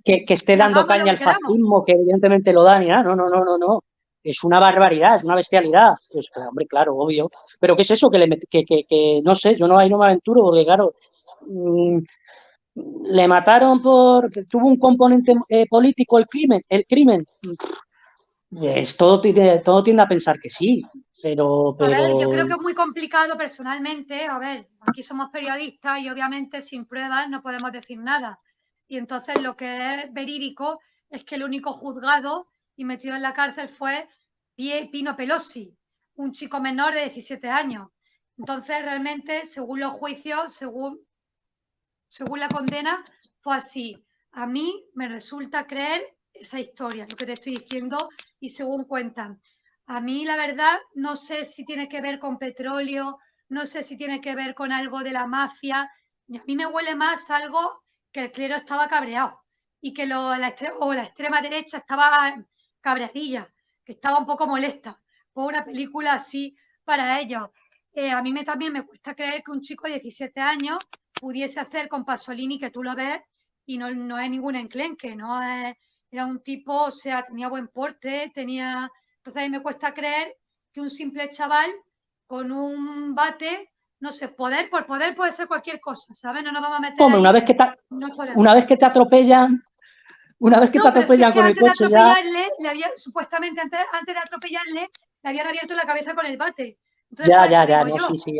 que esté y dando hagamos lo caña que al queramos. fascismo, que evidentemente lo da, ni nada. No. Es una barbaridad, es una bestialidad. Pues, hombre, claro, obvio. Pero ¿qué es eso? Que no sé, yo no, ahí no me aventuro, porque claro, mmm, le mataron tuvo un componente político el crimen. Todo tiende a pensar que sí, A ver, yo creo pero que es muy complicado personalmente. A ver, aquí somos periodistas y obviamente sin pruebas no podemos decir nada. Y entonces lo que es verídico es que el único juzgado y metido en la cárcel fue Pino Pelosi, un chico menor de 17 años. Entonces, realmente, según los juicios, según la condena, fue así. A mí me resulta creer esa historia, lo que te estoy diciendo, y según cuentan. A mí, la verdad, no sé si tiene que ver con petróleo, no sé si tiene que ver con algo de la mafia. A mí me huele más algo que el clero estaba cabreado y que la extrema derecha estaba cabreadilla, que estaba un poco molesta por una película así para ellos. A mí también me cuesta creer que un chico de 17 años pudiese hacer con Pasolini, que tú lo ves y no es ningún enclenque, ¿no? Era un tipo, o sea, tenía buen porte, tenía... Entonces a mí me cuesta creer que un simple chaval con un bate, no sé, por poder puede ser cualquier cosa, ¿sabes? No nos vamos a meter hombre, ahí, no podemos. una vez que te atropellan, una vez que te No, pero si es atropellan que con el antes de coche ya, atropellarle, supuestamente antes de atropellarle, le habían abierto la cabeza con el bate. Entonces, por eso digo no, yo, sí,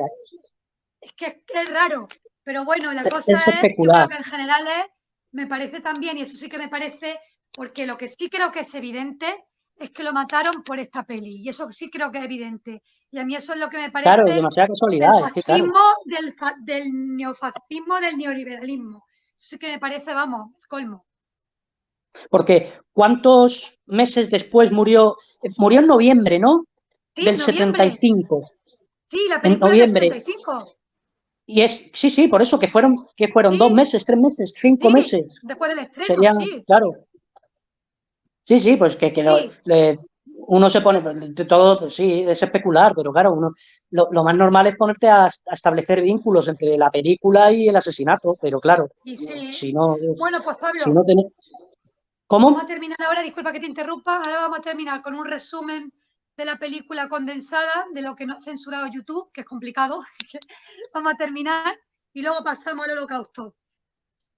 es que es raro, pero bueno, la es cosa es, yo creo especular. que en general me parece también, y eso sí que me parece, porque lo que sí creo que es evidente es que lo mataron por esta peli, y eso sí creo que es evidente. Y a mí eso es lo que me Claro, parece demasiada del casualidad, es que claro. fascismo, del neofascismo, del neoliberalismo. Eso sí que me parece, vamos, colmo. Porque ¿cuántos meses después murió? Murió en noviembre, ¿no? Sí, Del noviembre. 75. Sí, la En película es del noviembre. 75. Sí, sí, por eso que fueron Sí. 2 meses, 3 meses, 5 Sí, meses. después del estreno, Serían, sí. claro. Sí, sí, pues Sí. uno se pone, de todo, pues sí, es especular, pero claro, lo más normal es ponerte a establecer vínculos entre la película y el asesinato, pero claro, Y sí. si no, Bueno, pues si Pablo, no tenés... vamos a ¿Cómo? terminar ahora, disculpa que te interrumpa, ahora vamos a terminar con un resumen de la película condensada, de lo que no ha censurado YouTube, que es complicado. Vamos a terminar y luego pasamos al Holocausto.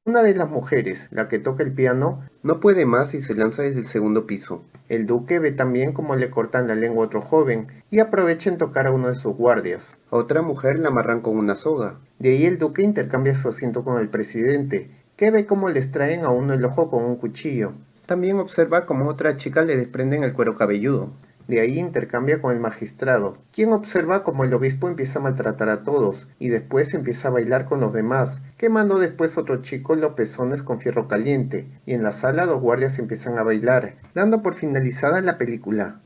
Una de las mujeres, la que toca el piano, no puede más y se lanza desde el segundo piso. El duque ve también cómo le cortan la lengua a otro joven y aprovecha en tocar a uno de sus guardias. A otra mujer la amarran con una soga. De ahí el duque intercambia su asiento con el presidente, que ve cómo le extraen a uno el ojo con un cuchillo. También observa cómo a otra chica le desprenden el cuero cabelludo. De ahí intercambia con el magistrado, quien observa cómo el obispo empieza a maltratar a todos y después empieza a bailar con los demás, quemando después a otro chico los pezones con fierro caliente, y en la sala 2 guardias empiezan a bailar, dando por finalizada la película.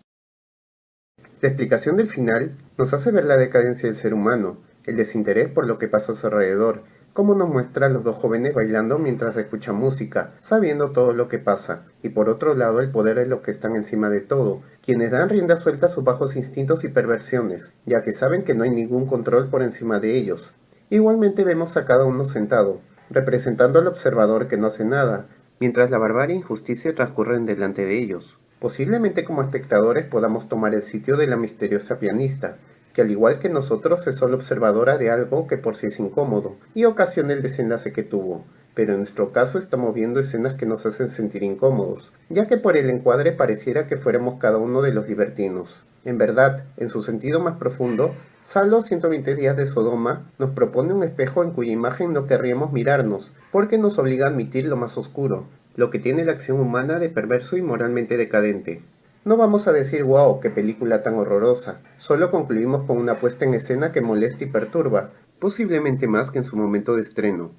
La explicación del final nos hace ver la decadencia del ser humano, el desinterés por lo que pasa a su alrededor, como nos muestra a los dos jóvenes bailando mientras escuchan música, sabiendo todo lo que pasa, y por otro lado el poder de los que están encima de todo, quienes dan rienda suelta a sus bajos instintos y perversiones, ya que saben que no hay ningún control por encima de ellos. Igualmente vemos a cada uno sentado, representando al observador que no hace nada, mientras la barbarie e injusticia transcurren delante de ellos. Posiblemente como espectadores podamos tomar el sitio de la misteriosa pianista, que al igual que nosotros es solo observadora de algo que por sí es incómodo, y ocasiona el desenlace que tuvo, pero en nuestro caso estamos viendo escenas que nos hacen sentir incómodos, ya que por el encuadre pareciera que fuéramos cada uno de los libertinos. En verdad, en su sentido más profundo, Salo 120 días de Sodoma nos propone un espejo en cuya imagen no querríamos mirarnos, porque nos obliga a admitir lo más oscuro, lo que tiene la acción humana de perverso y moralmente decadente. No vamos a decir wow, qué película tan horrorosa, solo concluimos con una puesta en escena que molesta y perturba, posiblemente más que en su momento de estreno.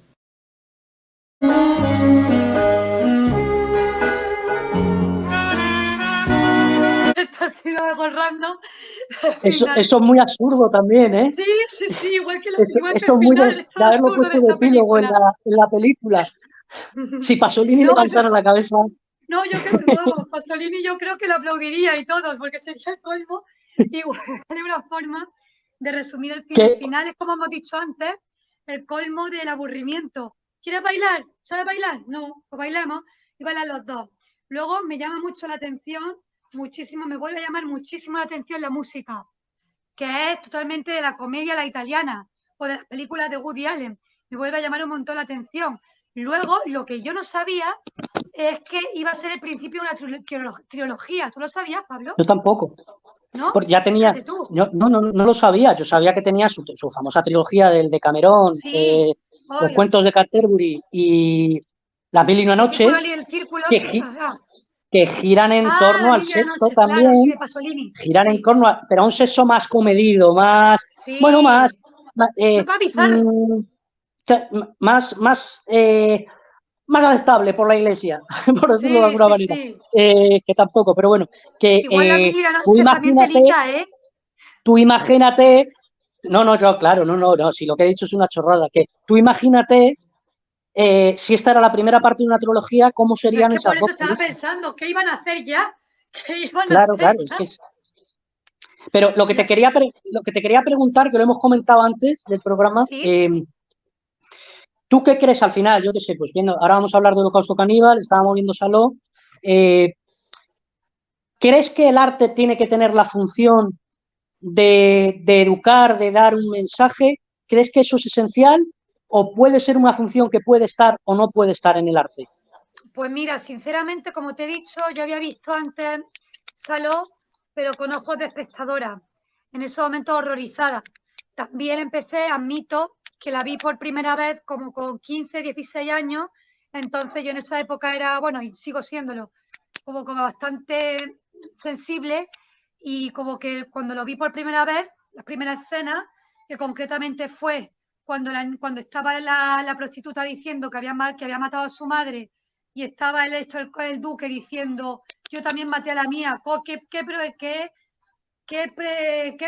Esto ha sido algo random. Eso es muy absurdo también, ¿eh? Sí, sí, igual que Eso el es muy final de haberlo absurdo de puesto de esta epílogo película. en la película. Si Pasolini No, levantara la cabeza... no, yo creo que Pasolini yo creo que lo aplaudiría y todos, porque sería el colmo. Igual de una forma de resumir el final. El final es, como hemos dicho antes, el colmo del aburrimiento. ¿Quieres bailar? ¿Sabes bailar? No, pues bailemos y bailan los dos. Luego me llama mucho la atención, muchísimo, me vuelve a llamar muchísimo la atención la música, que es totalmente de la comedia a la italiana o de las películas de Woody Allen. Me vuelve a llamar un montón la atención. Luego, lo que yo no sabía es que iba a ser el principio de una trilogía. ¿Tú lo sabías, Pablo? Yo tampoco. ¿No? Porque ya tenía... Fíjate tú. Yo no lo sabía. Yo sabía que tenía su famosa trilogía del de Cameron, Sí. los cuentos de Canterbury y Las Mil y una noches, El círculo, que giran en torno al sexo también, claro, de Pasolini. giran en torno a, pero a un sexo más comedido, más, Sí. bueno, más más aceptable por la iglesia, por decirlo de alguna manera. Que tampoco, pero bueno, que igual La Mil y una tú noches también telita, ¿eh? Tú imagínate, yo, claro, no, si lo que he dicho es una chorrada, que tú imagínate si esta era la primera parte de una trilogía, ¿cómo serían Es que esas por eso dos estaba películas? pensando, ¿qué iban a hacer ya? Claro, es que es... Pero lo que te quería preguntar, que lo hemos comentado antes del programa, ¿Sí? ¿tú qué crees al final? Yo qué sé, pues viendo, ahora vamos a hablar de Holocausto Caníbal, estábamos viendo Saló. ¿Crees que el arte tiene que tener la función de educar, de dar un mensaje? ¿Crees que eso es esencial? ¿O puede ser una función que puede estar o no puede estar en el arte? Pues mira, sinceramente, como te he dicho, yo había visto antes Saló, pero con ojos de espectadora, en ese momento horrorizada. También admito que la vi por primera vez como con 15, 16 años, entonces yo en esa época era, bueno, y sigo siéndolo, como bastante sensible, y como que cuando lo vi por primera vez, la primera escena, que concretamente fue cuando estaba la prostituta diciendo que había matado a su madre, y estaba el duque diciendo, yo también maté a la mía, ¿qué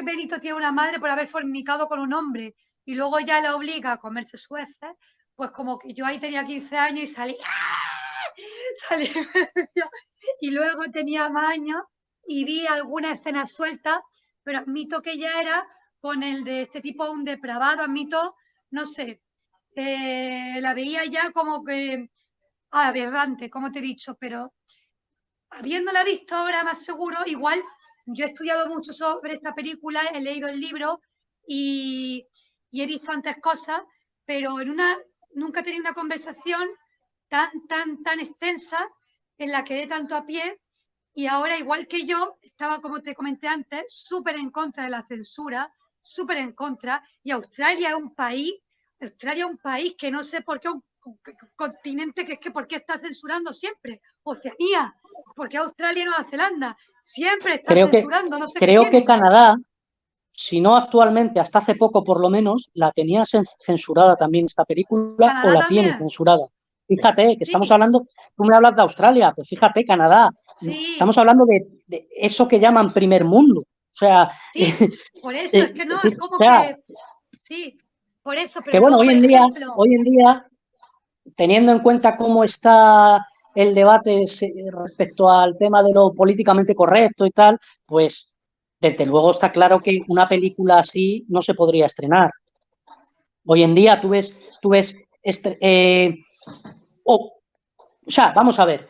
mérito tiene una madre por haber fornicado con un hombre? y luego ya la obliga a comerse sus heces, pues como que yo ahí tenía 15 años y salí, salí y luego tenía más años y vi algunas escenas sueltas, pero admito que ya era con el de este tipo un depravado, admito, no sé, la veía ya como que aberrante, como te he dicho, pero habiéndola visto ahora más seguro, igual yo he estudiado mucho sobre esta película, he leído el libro y he visto antes cosas, pero nunca he tenido una conversación tan extensa en la que dé tanto a pie y ahora, igual que yo, estaba, como te comenté antes, súper en contra de la censura, súper en contra, y Australia es un país que no sé por qué, un continente que es que por qué está censurando siempre, Oceanía, porque Australia y Nueva Zelanda siempre están censurando, no sé qué creo que tienen. Canadá, si no actualmente, hasta hace poco por lo menos, la tenía censurada también esta película Canadá o la también tiene censurada. Fíjate que sí, estamos hablando, tú me hablas de Australia, pues fíjate, Canadá, sí, estamos hablando de eso que llaman primer mundo. O sea, sí, por eso es que no, es o como sea, que sí, por eso, que pero bueno, luego, por ejemplo, hoy en día, teniendo en cuenta cómo está el debate respecto al tema de lo políticamente correcto y tal, pues desde luego está claro que una película así no se podría estrenar. Hoy en día tú ves o sea, vamos a ver.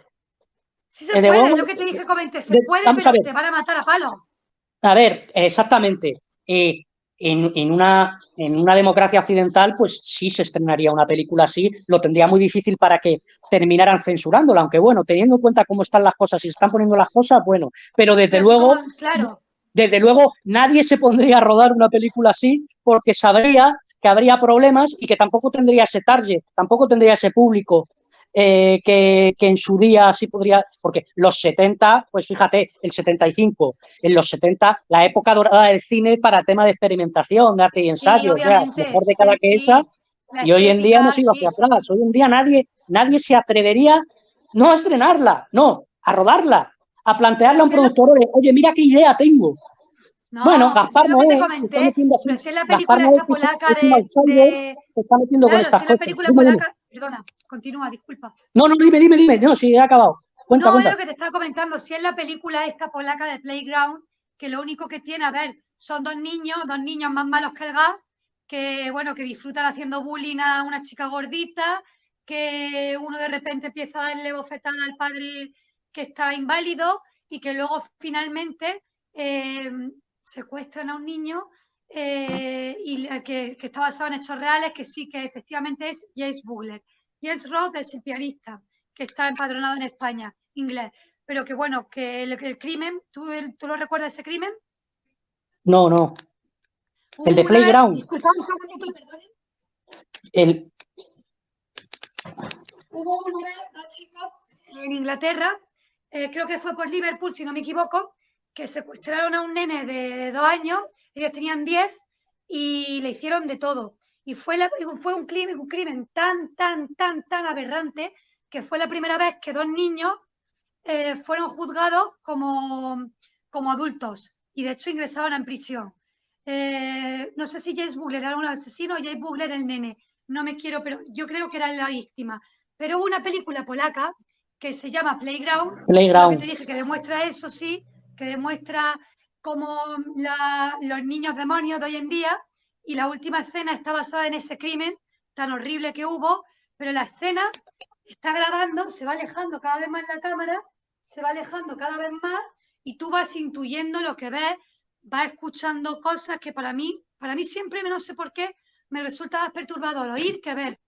sí se puede, es lo que te dije, comenté, se puede, Vamos a pero ver. te van a matar a palo. A ver, exactamente. En una democracia occidental, pues sí se estrenaría una película así, lo tendría muy difícil para que terminaran censurándola, aunque bueno, teniendo en cuenta cómo están las cosas y se están poniendo las cosas, bueno, pero Pero sí, como, claro, desde luego nadie se pondría a rodar una película así porque sabría que habría problemas y que tampoco tendría ese target, tampoco tendría ese público que en su día sí podría, porque los 70, pues fíjate, el 75, en los 70, la época dorada del cine para tema de experimentación, de arte y sí, ensayo, o sea, obviamente, mejor década que esa, sí, la y hoy en día estética, hemos ido hacia sí. atrás. Hoy en día nadie se atrevería no a estrenarla, no, a rodarla, a plantearle Pero a un si es lo, productor, oye, mira qué idea tengo. Bueno, no, si Gaspar es lo que te Noé se está comenté, metiendo pero así. si es la Gaspar película Noé, esta que polaca es un outsider, se está metiendo con claro, estas si es la cosas. película Dime, dime. polaca, perdona, continúa, disculpa. No, dime. No, sí, he acabado. No, es Cuenta. lo que te estaba comentando, si es la película esta polaca de Playground, que lo único que tiene, a ver, son dos niños más malos que el gas, que bueno, que disfrutan haciendo bullying a una chica gordita, que uno de repente empieza a darle bofetada al padre que está inválido y que luego finalmente secuestran a un niño y que está basado en hechos reales, que sí, que efectivamente es James Bugler. James Roth es el pianista que está empadronado en España, inglés. Pero que bueno, que el crimen, ¿tú lo recuerdas ese crimen? No. El Hubo de una vez, Playground. disculpad un segundito, perdonen. El... Hubo una vez dos chicos en Inglaterra, creo que fue por Liverpool, si no me equivoco, que secuestraron a un nene de 2 años, ellos tenían 10 y le hicieron de todo. Y fue un crimen tan aberrante que fue la primera vez que dos niños fueron juzgados como adultos y de hecho ingresaban en prisión. No sé si James Bugler era un asesino o James Bugler el nene, no me quiero, pero yo creo que era la víctima. Pero hubo una película polaca que se llama Playground, que es lo que te dije, que demuestra eso, sí, que demuestra cómo los niños demonios de hoy en día, y la última escena está basada en ese crimen tan horrible que hubo, pero la escena está grabando, se va alejando cada vez más la cámara, se va alejando cada vez más y tú vas intuyendo lo que ves, vas escuchando cosas que para mí siempre, no sé por qué, me resulta más perturbador oír que ver.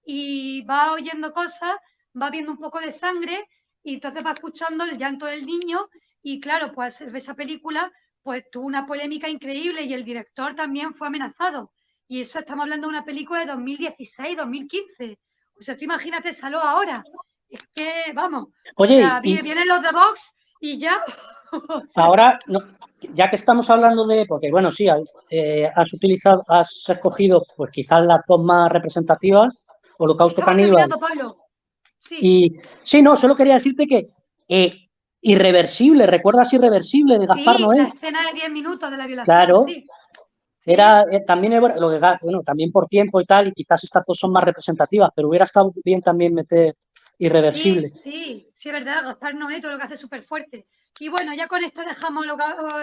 Y vas oyendo cosas, vas viendo un poco de sangre y entonces vas escuchando el llanto del niño y claro, pues esa película pues tuvo una polémica increíble y el director también fue amenazado. Y eso estamos hablando de una película de 2016, 2015. O sea, tú imagínate, Saló ahora. Es que, vamos, o Oye, sea, vienen los de Vox y ya. O sea, ahora, no, ya que estamos hablando porque bueno, sí, has escogido pues quizás las dos más representativas, Holocausto estamos Caníbal. terminando, Pablo. Sí. Y sí, no, solo quería decirte que Irreversible, ¿recuerdas Irreversible de Gaspar Sí, Noé? la escena de 10 minutos de la violación, Claro, sí. Era también, lo que, bueno, también por tiempo y tal, y quizás estas dos son más representativas, pero hubiera estado bien también meter Irreversible. Sí, es verdad, Gaspar Noé todo lo que hace súper fuerte. Y bueno, ya con esto dejamos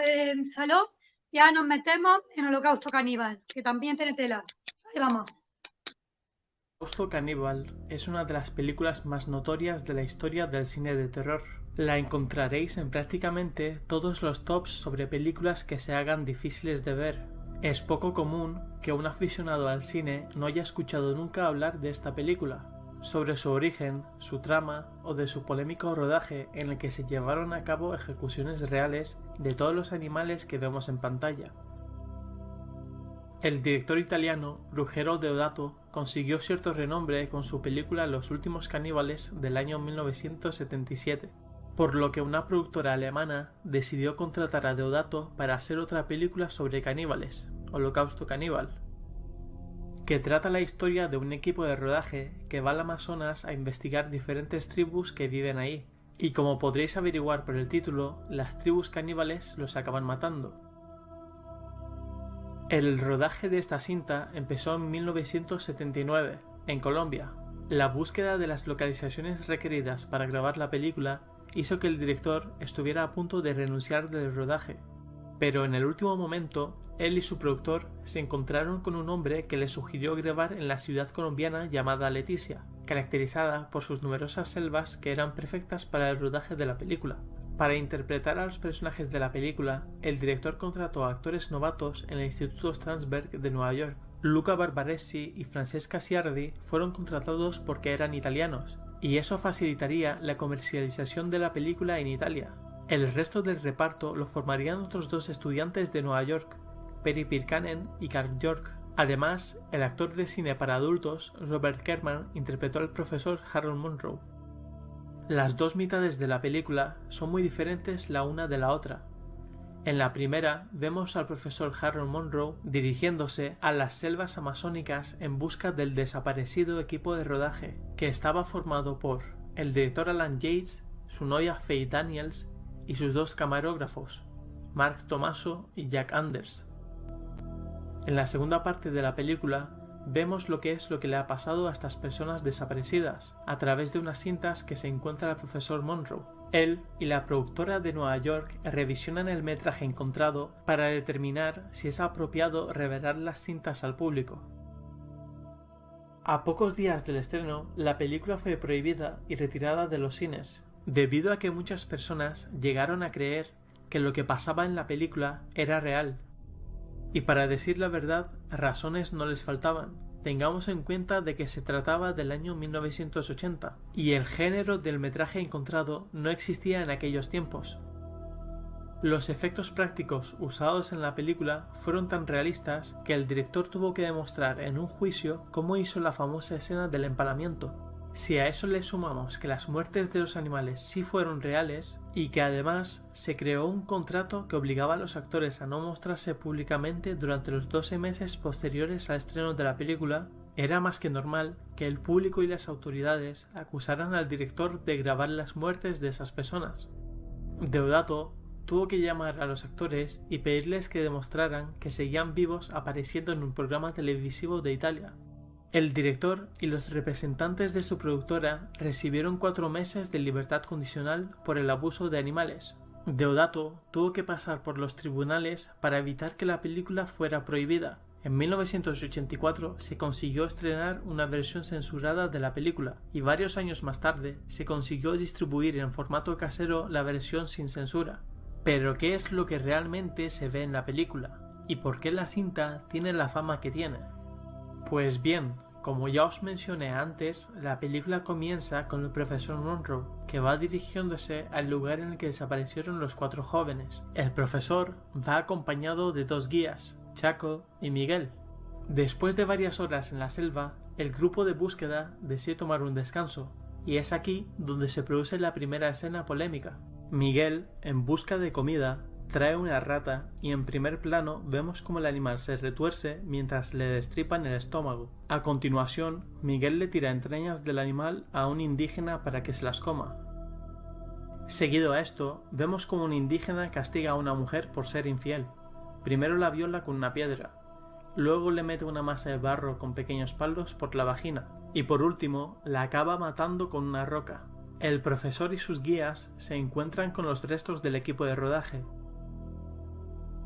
en Saló, ya nos metemos en Holocausto Caníbal, que también tiene tela. Ahí vamos. Holocausto Caníbal es una de las películas más notorias de la historia del cine de terror. La encontraréis en prácticamente todos los tops sobre películas que se hagan difíciles de ver. Es poco común que un aficionado al cine no haya escuchado nunca hablar de esta película, sobre su origen, su trama o de su polémico rodaje en el que se llevaron a cabo ejecuciones reales de todos los animales que vemos en pantalla. El director italiano Ruggero Deodato consiguió cierto renombre con su película Los últimos caníbales del año 1977, por lo que una productora alemana decidió contratar a Deodato para hacer otra película sobre caníbales, Holocausto Caníbal, que trata la historia de un equipo de rodaje que va al Amazonas a investigar diferentes tribus que viven ahí, y como podréis averiguar por el título, las tribus caníbales los acaban matando. El rodaje de esta cinta empezó en 1979, en Colombia. La búsqueda de las localizaciones requeridas para grabar la película hizo que el director estuviera a punto de renunciar del rodaje, pero en el último momento, él y su productor se encontraron con un hombre que les sugirió grabar en la ciudad colombiana llamada Leticia, caracterizada por sus numerosas selvas que eran perfectas para el rodaje de la película. Para interpretar a los personajes de la película, el director contrató a actores novatos en el Instituto Strasberg de Nueva York. Luca Barbaresi y Francesca Ciardi fueron contratados porque eran italianos, y eso facilitaría la comercialización de la película en Italia. El resto del reparto lo formarían otros dos estudiantes de Nueva York, Perry Pirkanen y Carl York. Además, el actor de cine para adultos Robert Kerman interpretó al profesor Harold Monroe. Las dos mitades de la película son muy diferentes la una de la otra. En la primera vemos al profesor Harold Monroe dirigiéndose a las selvas amazónicas en busca del desaparecido equipo de rodaje, que estaba formado por el director Alan Yates, su novia Faye Daniels y sus dos camarógrafos, Mark Tomaso y Jack Anders. En la segunda parte de la película vemos lo que le ha pasado a estas personas desaparecidas a través de unas cintas que se encuentra el profesor Monroe. Él y la productora de Nueva York revisionan el metraje encontrado para determinar si es apropiado revelar las cintas al público. A pocos días del estreno, la película fue prohibida y retirada de los cines, debido a que muchas personas llegaron a creer que lo que pasaba en la película era real. Y para decir la verdad, razones no les faltaban. Tengamos en cuenta de que se trataba del año 1980 y el género del metraje encontrado no existía en aquellos tiempos. Los efectos prácticos usados en la película fueron tan realistas que el director tuvo que demostrar en un juicio cómo hizo la famosa escena del empalamiento. Si a eso le sumamos que las muertes de los animales sí fueron reales y que además se creó un contrato que obligaba a los actores a no mostrarse públicamente durante los 12 meses posteriores al estreno de la película, era más que normal que el público y las autoridades acusaran al director de grabar las muertes de esas personas. Deodato tuvo que llamar a los actores y pedirles que demostraran que seguían vivos apareciendo en un programa televisivo de Italia. El director y los representantes de su productora recibieron 4 meses de libertad condicional por el abuso de animales. Deodato tuvo que pasar por los tribunales para evitar que la película fuera prohibida. En 1984 se consiguió estrenar una versión censurada de la película y varios años más tarde se consiguió distribuir en formato casero la versión sin censura. Pero ¿qué es lo que realmente se ve en la película? ¿Y por qué la cinta tiene la fama que tiene? Pues bien, como ya os mencioné antes, la película comienza con el profesor Monroe, que va dirigiéndose al lugar en el que desaparecieron los 4 jóvenes. El profesor va acompañado de 2 guías, Chaco y Miguel. Después de varias horas en la selva, el grupo de búsqueda decide tomar un descanso, y es aquí donde se produce la primera escena polémica. Miguel, en busca de comida, trae una rata y en primer plano vemos cómo el animal se retuerce mientras le destripan el estómago. A continuación, Miguel le tira entrañas del animal a un indígena para que se las coma. Seguido a esto, vemos como un indígena castiga a una mujer por ser infiel. Primero la viola con una piedra, luego le mete una masa de barro con pequeños palos por la vagina y por último la acaba matando con una roca. El profesor y sus guías se encuentran con los restos del equipo de rodaje.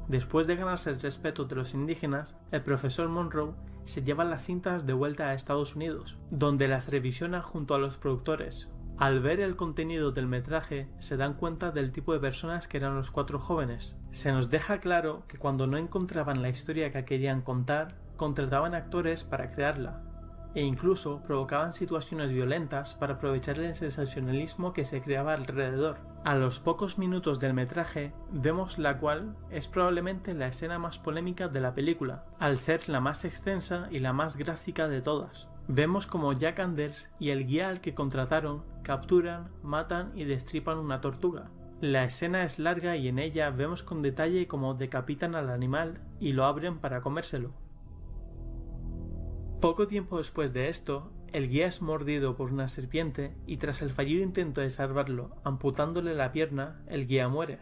Después de ganarse el respeto de los indígenas, el profesor Monroe se lleva las cintas de vuelta a Estados Unidos, donde las revisiona junto a los productores. Al ver el contenido del metraje, se dan cuenta del tipo de personas que eran los 4 jóvenes. Se nos deja claro que cuando no encontraban la historia que querían contar, contrataban actores para crearla, e incluso provocaban situaciones violentas para aprovechar el sensacionalismo que se creaba alrededor. A los pocos minutos del metraje, vemos la cual es probablemente la escena más polémica de la película, al ser la más extensa y la más gráfica de todas. Vemos como Jack Anders y el guía al que contrataron capturan, matan y destripan una tortuga. La escena es larga y en ella vemos con detalle cómo decapitan al animal y lo abren para comérselo. Poco tiempo después de esto, el guía es mordido por una serpiente y tras el fallido intento de salvarlo amputándole la pierna, el guía muere.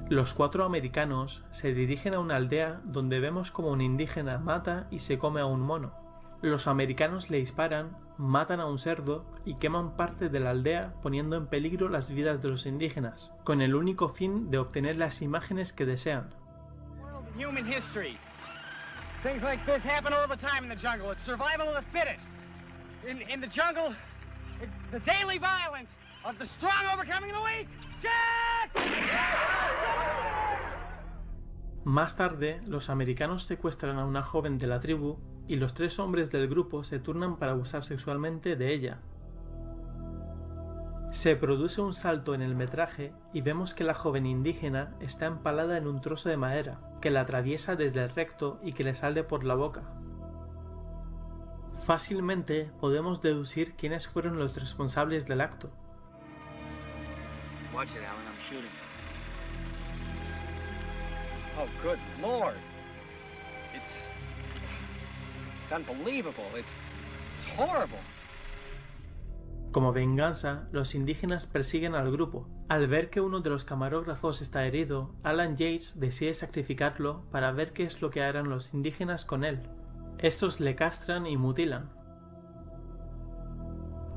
Los 4 americanos se dirigen a una aldea donde vemos como un indígena mata y se come a un mono. Los americanos le disparan, matan a un cerdo y queman parte de la aldea poniendo en peligro las vidas de los indígenas, con el único fin de obtener las imágenes que desean. Things like this happen all the time in the jungle. It's survival of the fittest. In the jungle, it's the daily violence of the strong overcoming the weak. Jack! Más tarde, los americanos secuestran a una joven de la tribu y los 3 hombres del grupo se turnan para abusar sexualmente de ella. Se produce un salto en el metraje y vemos que la joven indígena está empalada en un trozo de madera que la atraviesa desde el recto y que le sale por la boca. Fácilmente podemos deducir quiénes fueron los responsables del acto. Watch it, Alan. I'm shooting. Oh, good Lord! It's unbelievable. It's horrible. Como venganza, los indígenas persiguen al grupo. Al ver que uno de los camarógrafos está herido, Alan Yates decide sacrificarlo para ver qué es lo que harán los indígenas con él. Estos le castran y mutilan.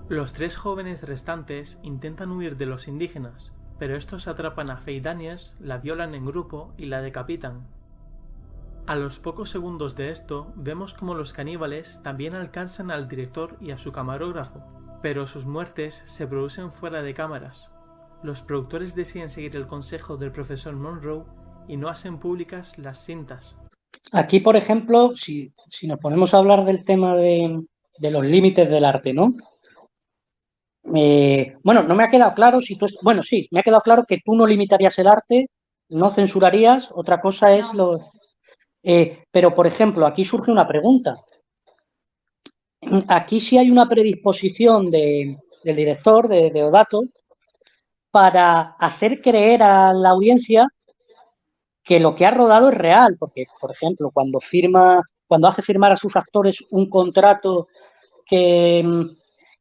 Los 3 jóvenes restantes intentan huir de los indígenas, pero estos atrapan a Faye Daniels, la violan en grupo y la decapitan. A los pocos segundos de esto, vemos como los caníbales también alcanzan al director y a su camarógrafo, pero sus muertes se producen fuera de cámaras. Los productores deciden seguir el consejo del profesor Monroe y no hacen públicas las cintas. Aquí, por ejemplo, si nos ponemos a hablar del tema de los límites del arte, ¿no? Bueno, no me ha quedado claro si tú... Bueno, sí, me ha quedado claro que tú no limitarías el arte, no censurarías, otra cosa es lo... pero, por ejemplo, aquí surge una pregunta. Aquí sí hay una predisposición del director, de Deodato, para hacer creer a la audiencia que lo que ha rodado es real, porque, por ejemplo, cuando hace firmar a sus actores un contrato que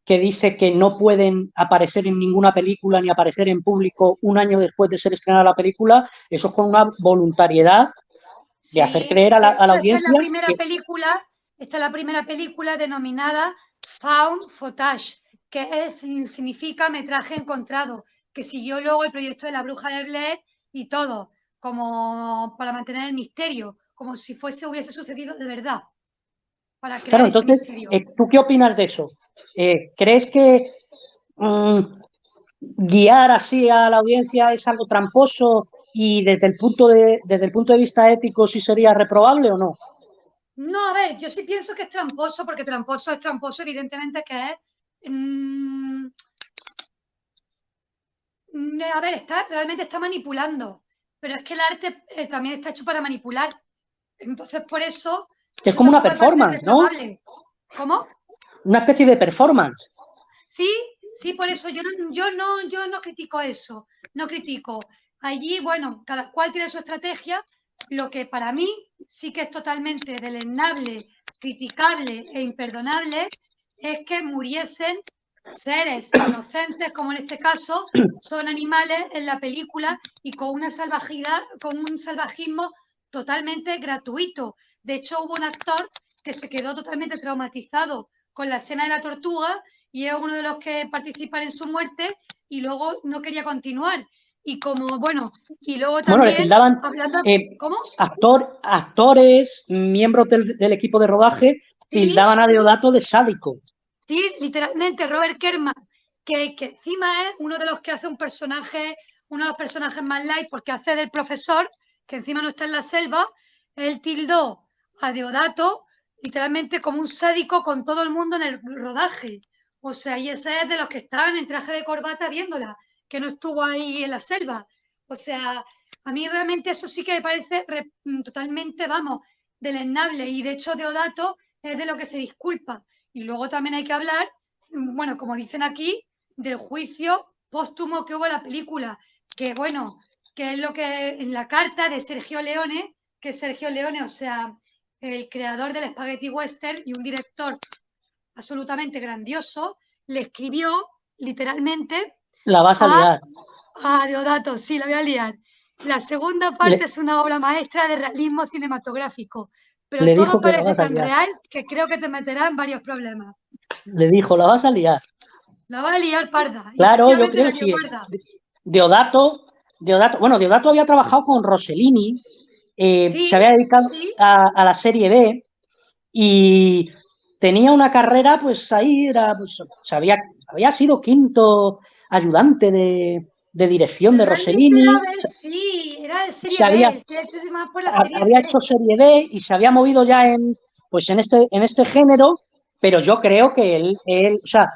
dice que no pueden aparecer en ninguna película ni aparecer en público un año después de ser estrenada la película, eso es con una voluntariedad de hacer creer a la audiencia. Esta es la primera película denominada Found Footage, que significa metraje encontrado, que siguió luego el proyecto de La Bruja de Blair y todo, como para mantener el misterio, como si hubiese sucedido de verdad. Para crear claro, entonces, ¿tú qué opinas de eso? ¿Crees que guiar así a la audiencia es algo tramposo y desde el punto de vista ético sí sería reprobable o no? No, a ver, yo sí pienso que es tramposo, porque tramposo, evidentemente que es... a ver, realmente está manipulando, pero es que el arte también está hecho para manipular. Entonces, por eso... Es como una performance, ¿no? ¿Cómo? Una especie de performance. Sí, por eso yo no critico eso, no critico. Allí, bueno, cada cual tiene su estrategia. Lo que para mí sí que es totalmente deleznable, criticable e imperdonable es que muriesen seres inocentes, como en este caso son animales en la película, y con una salvajidad, con un salvajismo totalmente gratuito. De hecho, hubo un actor que se quedó totalmente traumatizado con la escena de la tortuga y es uno de los que participan en su muerte y luego no quería continuar. Y como, bueno, y luego también... Bueno, le tildaban ¿Cómo? actores, miembros del equipo de rodaje, tildaban a Deodato de sádico. Sí, literalmente, Robert Kerman, que encima es uno de los que hace un personaje, uno de los personajes más light, porque hace del profesor, que encima no está en la selva, él tildó a Deodato literalmente como un sádico con todo el mundo en el rodaje. O sea, y ese es de los que estaban en traje de corbata viéndola, que no estuvo ahí en la selva. O sea, a mí realmente eso sí que me parece totalmente, vamos, deleznable. Y de hecho Deodato es de lo que se disculpa. Y luego también hay que hablar, bueno, como dicen aquí, del juicio póstumo que hubo en la película, que bueno, que es lo que en la carta de Sergio Leone, que Sergio Leone, o sea, el creador del Spaghetti Western y un director absolutamente grandioso, le escribió literalmente... La vas a liar. A Deodato, sí, la voy a liar. La segunda parte es una obra maestra de realismo cinematográfico, pero todo parece tan real que creo que te meterá en varios problemas. Le dijo, la vas a liar. La va a liar parda. Claro, yo creo que sí. Deodato, bueno, Deodato había trabajado con Rossellini, sí, se había dedicado a la serie B y tenía una carrera, pues ahí era, pues, había sido quinto ayudante de dirección de Rossellini. Era de serie B. Había hecho serie B y se había movido ya en este género, pero yo creo que él, o sea,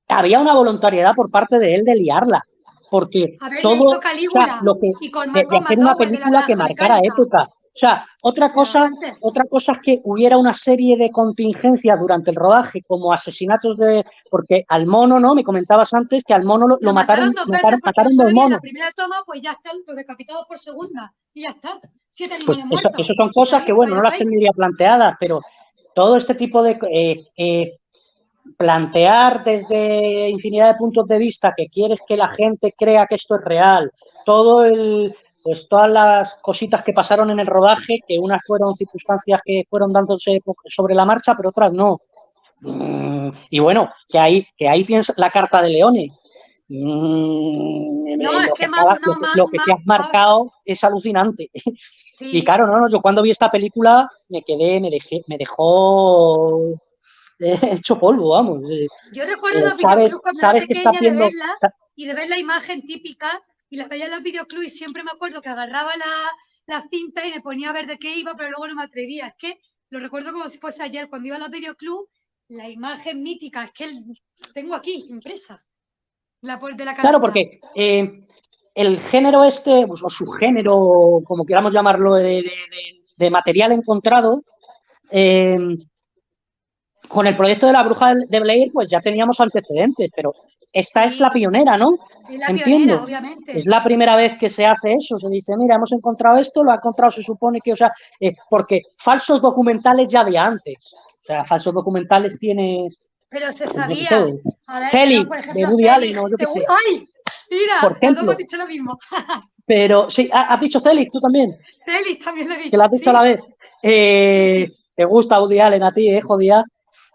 había una voluntariedad por parte de él de liarla, porque todo, o sea, lo que de hacer una película que marcara época. O sea, otra cosa es que hubiera una serie de contingencias durante el rodaje, como asesinatos porque al mono, ¿no? Me comentabas antes que al mono lo mataron dos monos. La primera toma, pues ya están los decapitados por segunda, y ya está. 7 animales pues muertos. Eso son cosas que, bueno, no las tendría planteadas, pero todo este tipo de... plantear desde infinidad de puntos de vista que quieres que la gente crea que esto es real, pues todas las cositas que pasaron en el rodaje, que unas fueron circunstancias que fueron dándose sobre la marcha, pero otras no. Y bueno, que ahí tienes la carta de Leone. Lo que te has marcado es alucinante. Sí. Y claro, yo cuando vi esta película me dejó hecho polvo, vamos. Yo recuerdo los videoclubs cuando era pequeña de verla y de ver la imagen típica y la veía en los videoclubs y siempre me acuerdo que agarraba la cinta y me ponía a ver de qué iba, pero luego no me atrevía. Es que lo recuerdo como si fuese ayer, cuando iba a los videoclubs, la imagen mítica, es que tengo aquí impresa. De la carátula. Claro, porque el género pues, o subgénero, como queramos llamarlo, de material encontrado, con el proyecto de la bruja de Blair, pues ya teníamos antecedentes, pero esta es la pionera, ¿no? Es la pionera, obviamente. Es la primera vez que se hace eso, se dice, mira, hemos encontrado esto, lo ha encontrado, se supone que, o sea, porque falsos documentales ya de antes, o sea, falsos documentales tienes... Pero se sabía. Celi, de Woody Allen, no, yo qué sé. ¡Ay! Mira, por ejemplo, hemos dicho lo mismo. Pero sí, ¿has dicho Celi tú también? Celi también lo he dicho. Que lo has dicho a la vez. Sí. ¿Te gusta Woody Allen a ti, jodida?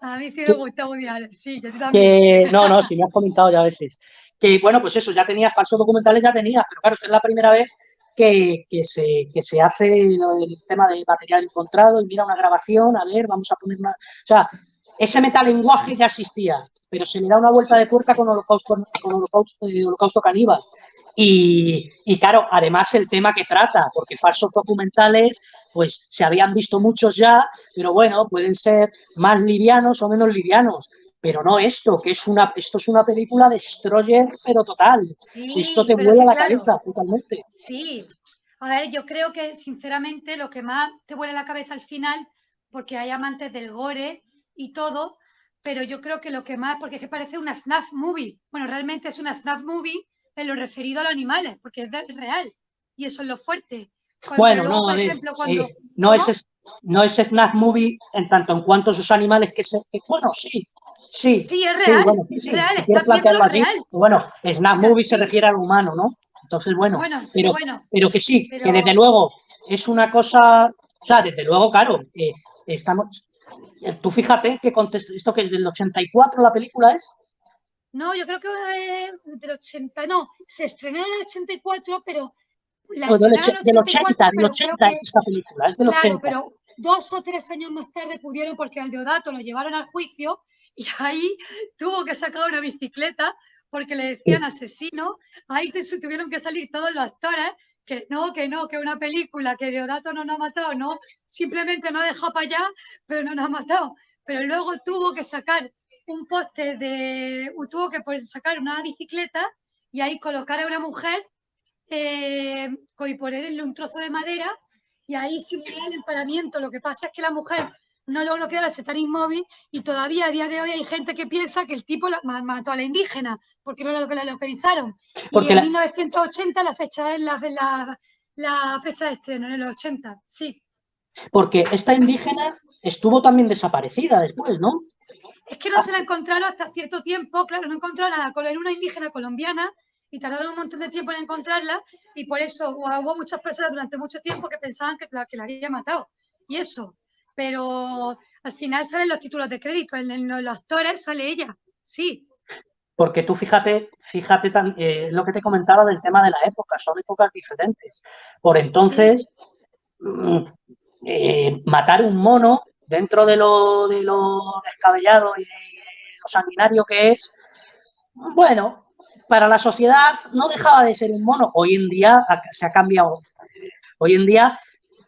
A mí sí me gusta Woody Allen, sí, yo también. No, si me has comentado ya a veces. Que bueno, pues eso, ya tenías falsos documentales, pero claro, esta es la primera vez que se hace el tema de material encontrado y mira una grabación, a ver, vamos a poner una... O sea, ese metalenguaje ya existía, pero se le da una vuelta de tuerca con Holocausto Caníbal. Y claro, además el tema que trata, porque falsos documentales, pues se habían visto muchos ya, pero bueno, pueden ser más livianos o menos livianos. Pero no esto es una película destroyer, pero total. Sí, esto te vuela la cabeza totalmente. Sí. A ver, yo creo que sinceramente lo que más te vuela la cabeza al final, porque hay amantes del gore y todo, pero yo creo que lo que más, porque es que parece una snuff movie. Bueno, realmente es una snuff movie en lo referido a los animales, porque es real. Y eso es lo fuerte. Bueno, no, a ver, no es snuff movie en tanto en cuanto a sus animales bueno, sí. Sí, es real. Sí, bueno, es real, si quieres plantearlo así, bueno, snuff movie se refiere al humano, ¿no? Entonces, pero que sí, que desde luego es una cosa O sea, desde luego, claro, estamos... Tú fíjate que esto que es del 84 la película es... No, yo creo que del 80, no, se estrenó en el 84, pero la No, estrenaron en el del 84, 80, del pero creo 80 que, es esta película, es del claro, 80. pero 2 o 3 años más tarde pudieron, porque al Deodato lo llevaron al juicio y ahí tuvo que sacar una bicicleta porque le decían asesino. Ahí tuvieron que salir todos los actores que no, que una película, que Deodato no nos ha matado, no, simplemente no ha dejado para allá, pero no nos ha matado. Pero luego tuvo que sacar un poste tuvo que sacar una bicicleta y ahí colocar a una mujer y ponerle un trozo de madera y ahí simular el emparamiento. Lo que pasa es que la mujer no logró quedarse tan inmóvil y todavía a día de hoy hay gente que piensa que el tipo mató a la indígena porque no era lo que la localizaron. Porque y en 1980 la fecha es la fecha de estreno, en los 80, sí. Porque esta indígena estuvo también desaparecida después, ¿no? Es que no se la encontraron hasta cierto tiempo, claro, no encontraron nada. Era una indígena colombiana y tardaron un montón de tiempo en encontrarla y por eso hubo muchas personas durante mucho tiempo que pensaban que la había matado. Y eso. Pero al final salen los títulos de crédito, en los actores sale ella, sí. Porque tú fíjate lo que te comentaba del tema de la época, son épocas diferentes. Por entonces, sí. Matar un mono dentro de lo descabellado y de lo sanguinario que es, bueno, para la sociedad no dejaba de ser un mono. Hoy en día se ha cambiado. Hoy en día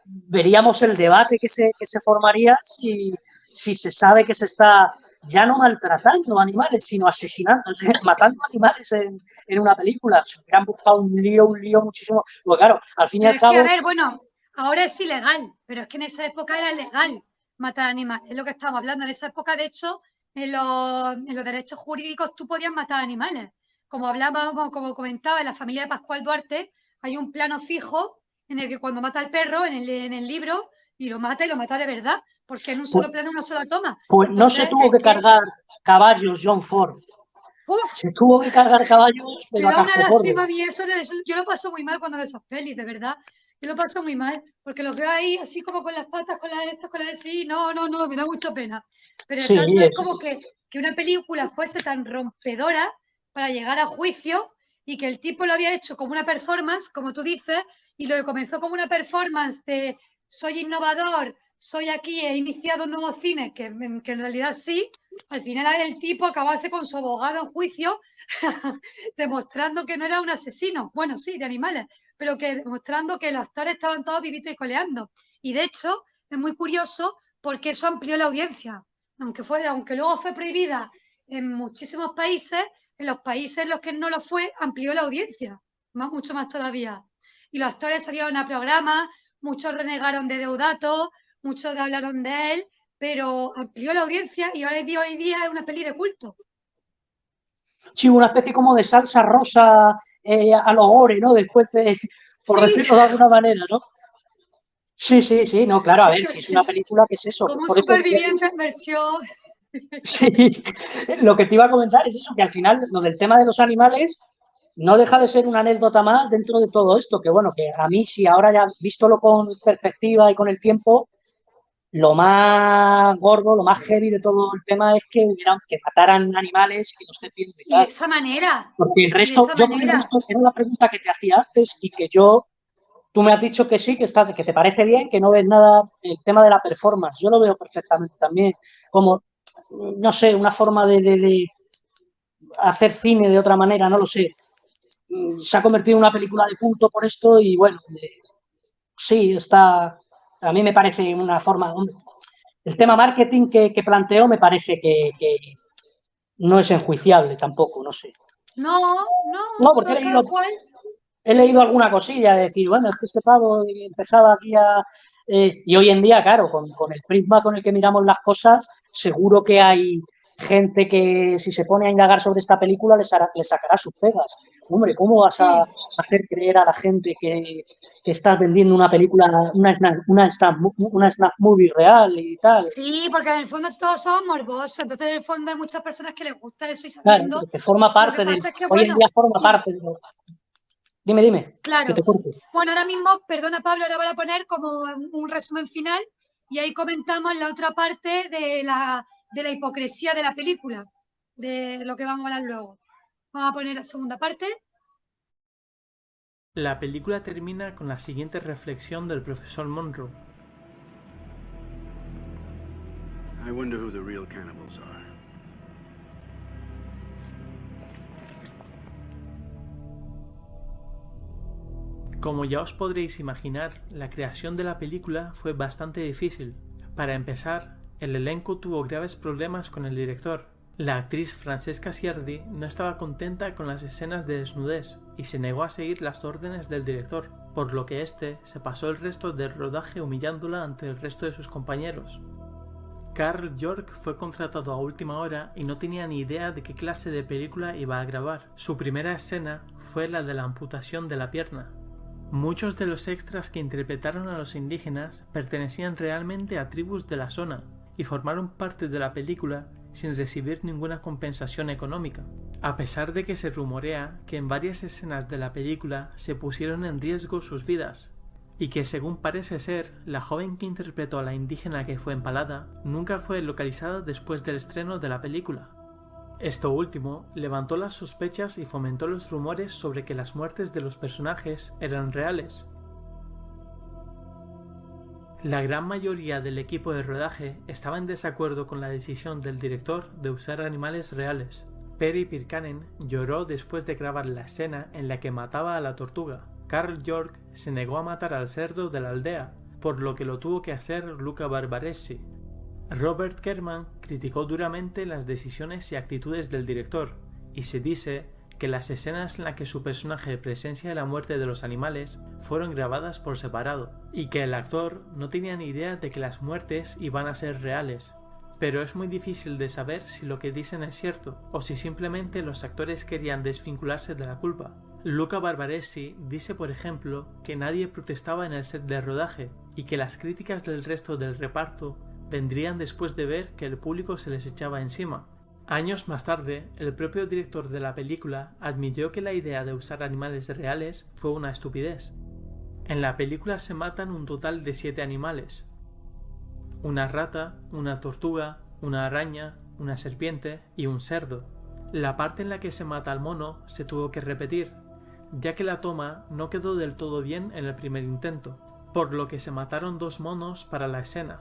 veríamos el debate que se formaría si se sabe que se está ya no maltratando animales, sino asesinando, matando animales en una película. Se hubieran buscado un lío muchísimo. Porque claro, al fin y al cabo... Es que, a ver, bueno, ahora es ilegal, pero es que en esa época era legal matar animales. Es lo que estamos hablando. En esa época, de hecho, en los derechos jurídicos tú podías matar animales. Como hablábamos, como comentaba, en la familia de Pascual Duarte hay un plano fijo en el que cuando mata al perro, en el libro, y lo mata de verdad, porque en un solo plano, una sola toma. Pues no se tuvo que cargar caballos John Ford. Uf, se tuvo que cargar caballos, pero me da una lástima a mí eso, yo lo paso muy mal cuando veo esas pelis, de verdad. Yo lo paso muy mal, porque los veo ahí así como con las patas, con las de sí, no, me da mucha pena. Pero el caso es como que una película fuese tan rompedora para llegar a juicio y que el tipo lo había hecho como una performance, como tú dices, y lo que comenzó como una performance de soy innovador, soy aquí, he iniciado un nuevo cine, que en realidad sí, al final el tipo acabase con su abogado en juicio demostrando que no era un asesino, bueno, sí, de animales, pero que demostrando que los actores estaban todos vivitos y coleando. Y de hecho, es muy curioso porque eso amplió la audiencia, aunque luego fue prohibida en muchísimos países, en los países en los que no lo fue, amplió la audiencia, mucho más todavía. Y los actores salieron a programas, muchos renegaron de Deodato, muchos hablaron de él, pero amplió la audiencia y hoy día es una peli de culto. Sí, una especie como de salsa rosa a los gore, ¿no? Después de, por decirlo de alguna manera, ¿no? Sí, no, claro, a ver, si es una película, ¿qué es eso? Como Superviviente en versión... Sí, lo que te iba a comentar es eso, que al final lo del tema de los animales no deja de ser una anécdota más dentro de todo esto, que bueno, que a mí sí, ahora ya vístolo con perspectiva y con el tiempo, lo más gordo, lo más heavy de todo el tema es que mataran animales y que no estén bien cuidados. Y de esa manera. Porque el resto, era la pregunta que te hacía antes y que tú me has dicho que sí, que te parece bien, que no ves nada, el tema de la performance, yo lo veo perfectamente también, como, no sé, una forma de hacer cine de otra manera, no lo sé. Se ha convertido en una película de culto por esto y bueno, sí, a mí me parece una forma, el tema marketing que planteó me parece que no es enjuiciable tampoco, no sé. No, porque he leído alguna cosilla de decir, bueno, es que este pavo empezaba aquí y hoy en día, claro, con el prisma con el que miramos las cosas, seguro que hay gente que si se pone a indagar sobre esta película le sacará sus pegas. Hombre, ¿cómo vas a hacer creer a la gente que estás vendiendo una película, una snap movie real y tal? Sí, porque en el fondo todos somos morbosos, entonces en el fondo hay muchas personas que les gusta eso y sabiendo... Claro, que forma parte hoy en día forma parte de... Dime, Claro. que te corto. Bueno, ahora mismo, perdona Pablo, ahora voy a poner como un resumen final y ahí comentamos la otra parte de la hipocresía de la película, de lo que vamos a hablar luego. Vamos a poner la segunda parte. La película termina con la siguiente reflexión del profesor Monroe. I wonder who the real cannibals are. Como ya os podréis imaginar, la creación de la película fue bastante difícil. Para empezar, el elenco tuvo graves problemas con el director. La actriz Francesca Ciardi no estaba contenta con las escenas de desnudez y se negó a seguir las órdenes del director, por lo que éste se pasó el resto del rodaje humillándola ante el resto de sus compañeros. Carl York fue contratado a última hora y no tenía ni idea de qué clase de película iba a grabar. Su primera escena fue la de la amputación de la pierna. Muchos de los extras que interpretaron a los indígenas pertenecían realmente a tribus de la zona y formaron parte de la película sin recibir ninguna compensación económica, a pesar de que se rumorea que en varias escenas de la película se pusieron en riesgo sus vidas, y que según parece ser, la joven que interpretó a la indígena que fue empalada nunca fue localizada después del estreno de la película. Esto último levantó las sospechas y fomentó los rumores sobre que las muertes de los personajes eran reales. La gran mayoría del equipo de rodaje estaba en desacuerdo con la decisión del director de usar animales reales. Perry Pirkanen lloró después de grabar la escena en la que mataba a la tortuga. Carl York se negó a matar al cerdo de la aldea, por lo que lo tuvo que hacer Luca Barbaresi. Robert Kerman criticó duramente las decisiones y actitudes del director, y se dice que las escenas en las que su personaje presencia la muerte de los animales fueron grabadas por separado, y que el actor no tenía ni idea de que las muertes iban a ser reales. Pero es muy difícil de saber si lo que dicen es cierto, o si simplemente los actores querían desvincularse de la culpa. Luca Barbaresi dice, por ejemplo, que nadie protestaba en el set de rodaje, y que las críticas del resto del reparto vendrían después de ver que el público se les echaba encima. Años más tarde, el propio director de la película admitió que la idea de usar animales reales fue una estupidez. En la película se matan un total de 7 animales: una rata, una tortuga, una araña, una serpiente y un cerdo. La parte en la que se mata al mono se tuvo que repetir, ya que la toma no quedó del todo bien en el primer intento, por lo que se mataron 2 monos para la escena.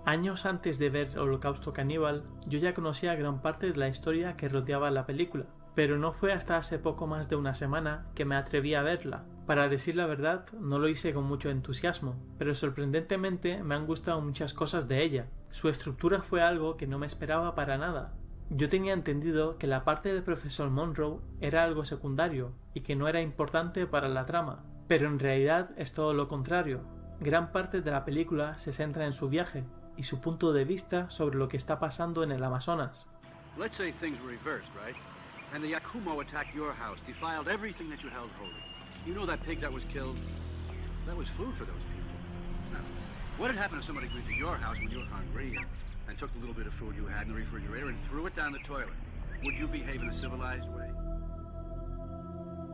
Años antes de ver Holocausto Caníbal, yo ya conocía gran parte de la historia que rodeaba la película, pero no fue hasta hace poco más de una semana que me atreví a verla. Para decir la verdad, no lo hice con mucho entusiasmo, pero sorprendentemente me han gustado muchas cosas de ella. Su estructura fue algo que no me esperaba para nada. Yo tenía entendido que la parte del profesor Monroe era algo secundario y que no era importante para la trama, pero en realidad es todo lo contrario. Gran parte de la película se centra en su viaje y su punto de vista sobre lo que está pasando en el Amazonas. Let's say things were reversed, right? And the Yakumo attacked your house, defiled everything that you held holy. You know that pig that was killed? That was food for those people. Now, what had happened if somebody went to your house when you were hungry and took the little bit of food you had in the refrigerator and threw it down the toilet? Would you behave in a civilized way?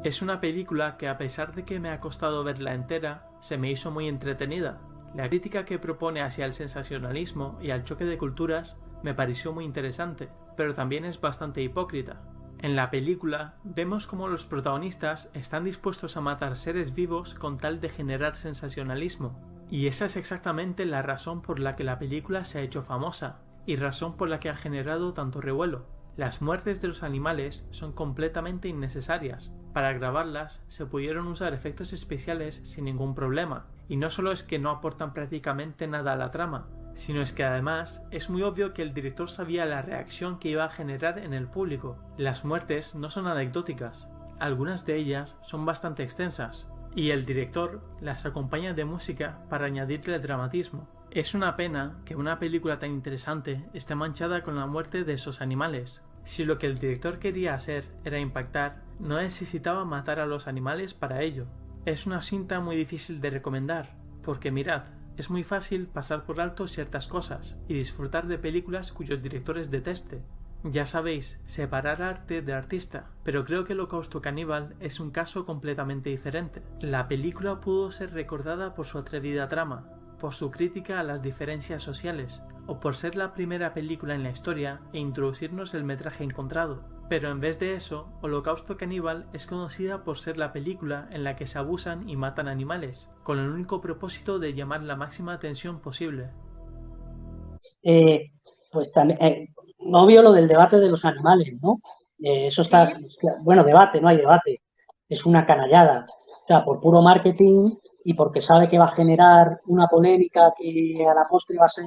Es una película que, a pesar de que me ha costado verla entera, se me hizo muy entretenida. La crítica que propone hacia el sensacionalismo y al choque de culturas me pareció muy interesante, pero también es bastante hipócrita. En la película vemos cómo los protagonistas están dispuestos a matar seres vivos con tal de generar sensacionalismo, y esa es exactamente la razón por la que la película se ha hecho famosa, y razón por la que ha generado tanto revuelo. Las muertes de los animales son completamente innecesarias. Para grabarlas se pudieron usar efectos especiales sin ningún problema, y no solo es que no aportan prácticamente nada a la trama, sino es que además es muy obvio que el director sabía la reacción que iba a generar en el público. Las muertes no son anecdóticas, algunas de ellas son bastante extensas, y el director las acompaña de música para añadirle dramatismo. Es una pena que una película tan interesante esté manchada con la muerte de esos animales. Si lo que el director quería hacer era impactar, no necesitaba matar a los animales para ello. Es una cinta muy difícil de recomendar, porque mirad, es muy fácil pasar por alto ciertas cosas y disfrutar de películas cuyos directores deteste. Ya sabéis, separar arte de artista, pero creo que Holocausto Caníbal es un caso completamente diferente. La película pudo ser recordada por su atrevida trama, por su crítica a las diferencias sociales, o por ser la primera película en la historia e introducirnos el metraje encontrado. Pero en vez de eso, Holocausto Caníbal es conocida por ser la película en la que se abusan y matan animales, con el único propósito de llamar la máxima atención posible. Pues también, obvio lo del debate de los animales, ¿no? Eso está, bueno, debate, no hay debate, es una canallada, o sea, por puro marketing y porque sabe que va a generar una polémica que a la postre va a ser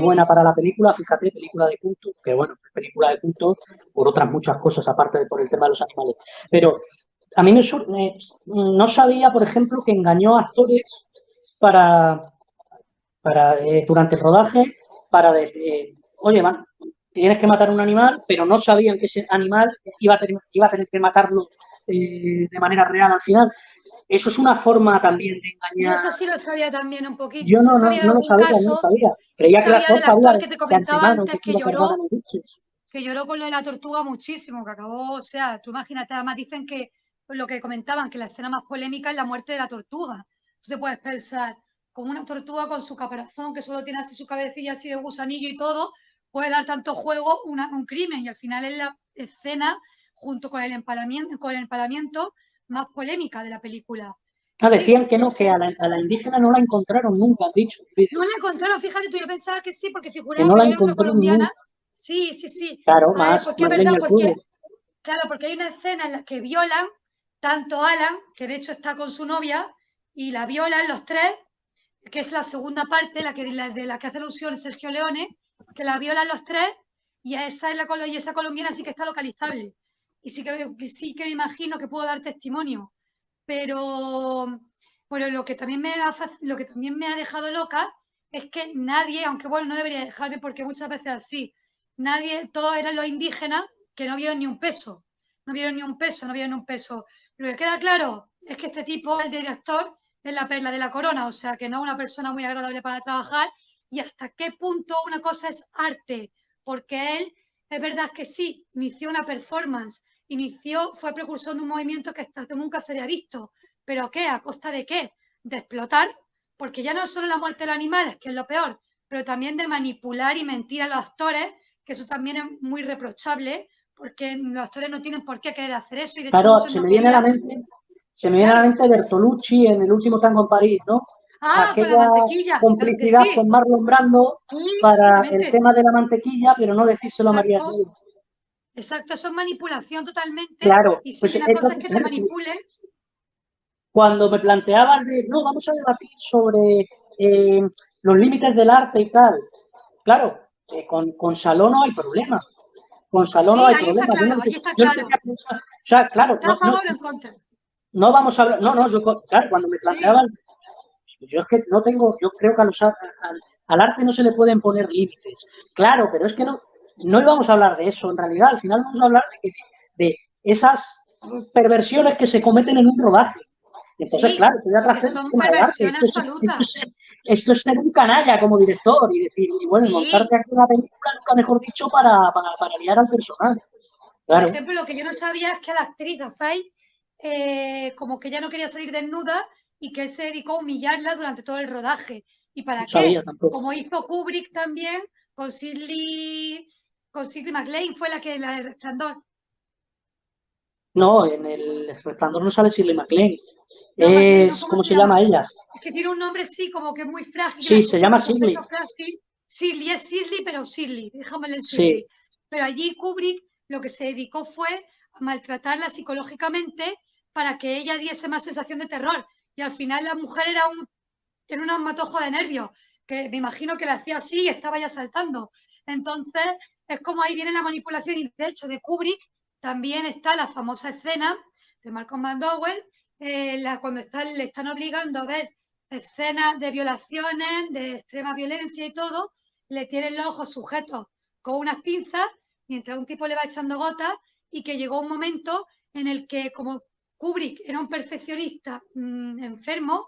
buena para la película. Fíjate, película de culto, que bueno, película de culto por otras muchas cosas aparte de por el tema de los animales, pero a mí no sabía, por ejemplo, que engañó a actores durante el rodaje para decir, oye, tienes que matar un animal, pero no sabían que ese animal iba a tener que matarlo de manera real al final. Eso es una forma también de Yo engañar. eso sí lo sabía también un poquito. Yo Se no sabía de lo algún sabía, caso. no lo sabía. Y Creía que el sabía actor del sabía actor que te de comentaba antemano antes que iba a perder a los bichos. que lloró con lo de la tortuga muchísimo, que acabó, o sea, tú imagínate, además dicen que lo que comentaban, que la escena más polémica es la muerte de la tortuga. Tú te puedes pensar, como una tortuga con su caparazón, que solo tiene así su cabecilla así de gusanillo y todo, puede dar tanto juego un crimen, y al final es la escena, junto con el empalamiento más polémica de la película. Decían que no, que a la indígena no la encontraron nunca, han dicho. No la encontraron, fíjate tú, yo pensaba que sí, porque Que figuraba, no la pero hay otra encontraron colombiana. nunca. Sí. Claro, A ver, más porque es verdad, leña al fuego. claro, porque hay una escena en la que violan tanto a Alan, que de hecho está con su novia, y la violan los tres, que es la segunda parte, de la que hace alusión Sergio Leone, que la violan los tres, y esa colombiana sí que está localizable. Y sí que me imagino que puedo dar testimonio. Pero lo que también me ha dejado loca es que nadie, aunque bueno, no debería dejarme porque muchas veces así, todos eran los indígenas que no vieron ni un peso, no vieron ni un peso. Lo que queda claro es que este tipo, el director, es la perla de la corona, o sea que no es una persona muy agradable para trabajar. Y hasta qué punto una cosa es arte, porque él, es verdad que sí, inició una performance, fue precursor de un movimiento que hasta nunca se había visto, pero ¿qué? ¿A costa de qué? De explotar, porque ya no es solo la muerte de los animales, que es lo peor, pero también de manipular y mentir a los actores, que eso también es muy reprochable, porque los actores no tienen por qué querer hacer eso, y de hecho Claro, muchos se no me viene a querían. la mente Bertolucci en El último tango en París, ¿no? Con la Aquella mantequilla, claro que complicidad sí. con Marlon Brando para el tema de la mantequilla, pero no decírselo a María Schmidt. Exacto, eso es manipulación totalmente. Claro, y si pues una cosa es que te manipulen. Cuando me planteaban no, vamos a debatir sobre los límites del arte y tal, claro, con Saló no hay problema. Con Saló no hay problema. Ahí está claro. O sea, claro. ¿Está a favor o en contra? No vamos a hablar. No, claro, cuando me planteaban. Yo es que no tengo. Yo creo que al arte no se le pueden poner límites. Claro, pero es que no íbamos a hablar de eso. En realidad, al final vamos a hablar de esas perversiones que se cometen en un rodaje. Entonces, claro, estoy atrás del tema del arte. Esto es ser un canalla como director y decir, y bueno, montarte aquí una película, nunca mejor dicho, para liar al personal. Claro. Por ejemplo, lo que yo no sabía es que a la actriz, a Faye, como que ella no quería salir desnuda y que él se dedicó a humillarla durante todo el rodaje. ¿Y para qué? Como hizo Kubrick también con Shirley MacLaine, fue la de Resplandor. No, en El Resplandor no sale Shirley MacLaine. ¿Cómo se llama ella? Es que tiene un nombre, sí, como que muy frágil. Sí, se llama Shirley. Shirley, es Shirley, pero Shirley, déjame en Shirley. Sí. Pero allí Kubrick lo que se dedicó fue a maltratarla psicológicamente para que ella diese más sensación de terror. Y al final la mujer era un amatojo de nervios, que me imagino que la hacía así y estaba ya saltando. Entonces, es como ahí viene la manipulación. Y de hecho, de Kubrick también está la famosa escena de Malcolm McDowell, cuando le están obligando a ver escenas de violaciones, de extrema violencia y todo, le tienen los ojos sujetos con unas pinzas mientras un tipo le va echando gotas, y que llegó un momento en el que, como Kubrick era un perfeccionista enfermo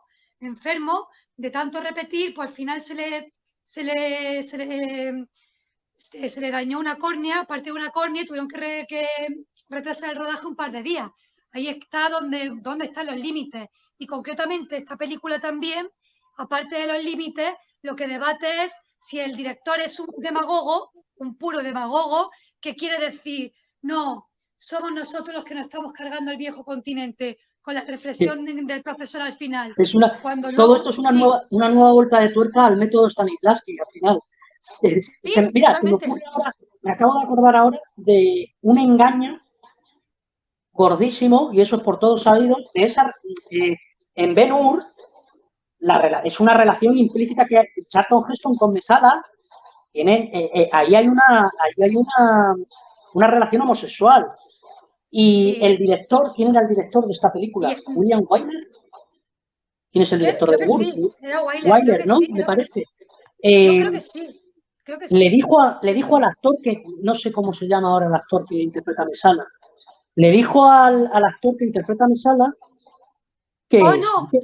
de tanto repetir, pues al final se se le dañó una córnea, parte de una córnea, y tuvieron que retrasar el rodaje un par de días. Ahí está donde están los límites. Y concretamente esta película también, aparte de los límites, lo que debate es si el director es un demagogo, un puro demagogo, que quiere decir, no, somos nosotros los que nos estamos cargando el viejo continente, con la reflexión del profesor al final. Todo esto es una nueva vuelta de tuerca al método Stanislavski, al final. Sí, mira, me acabo de acordar ahora de un engaño gordísimo, y eso es por todos sabido, de esa, en Ben-Hur, es una relación implícita que Charlton Heston con Mesala tienen, ahí hay una relación homosexual. Y el director, ¿quién era el director de esta película? ¿William Wyler? ¿Quién es el director de Hur? Sí, era Wyler, ¿no? Me parece. Yo creo que sí. Le dijo al actor, que no sé cómo se llama ahora el actor que interpreta a Mesala, le dijo al actor que interpreta a Mesala que... Oh,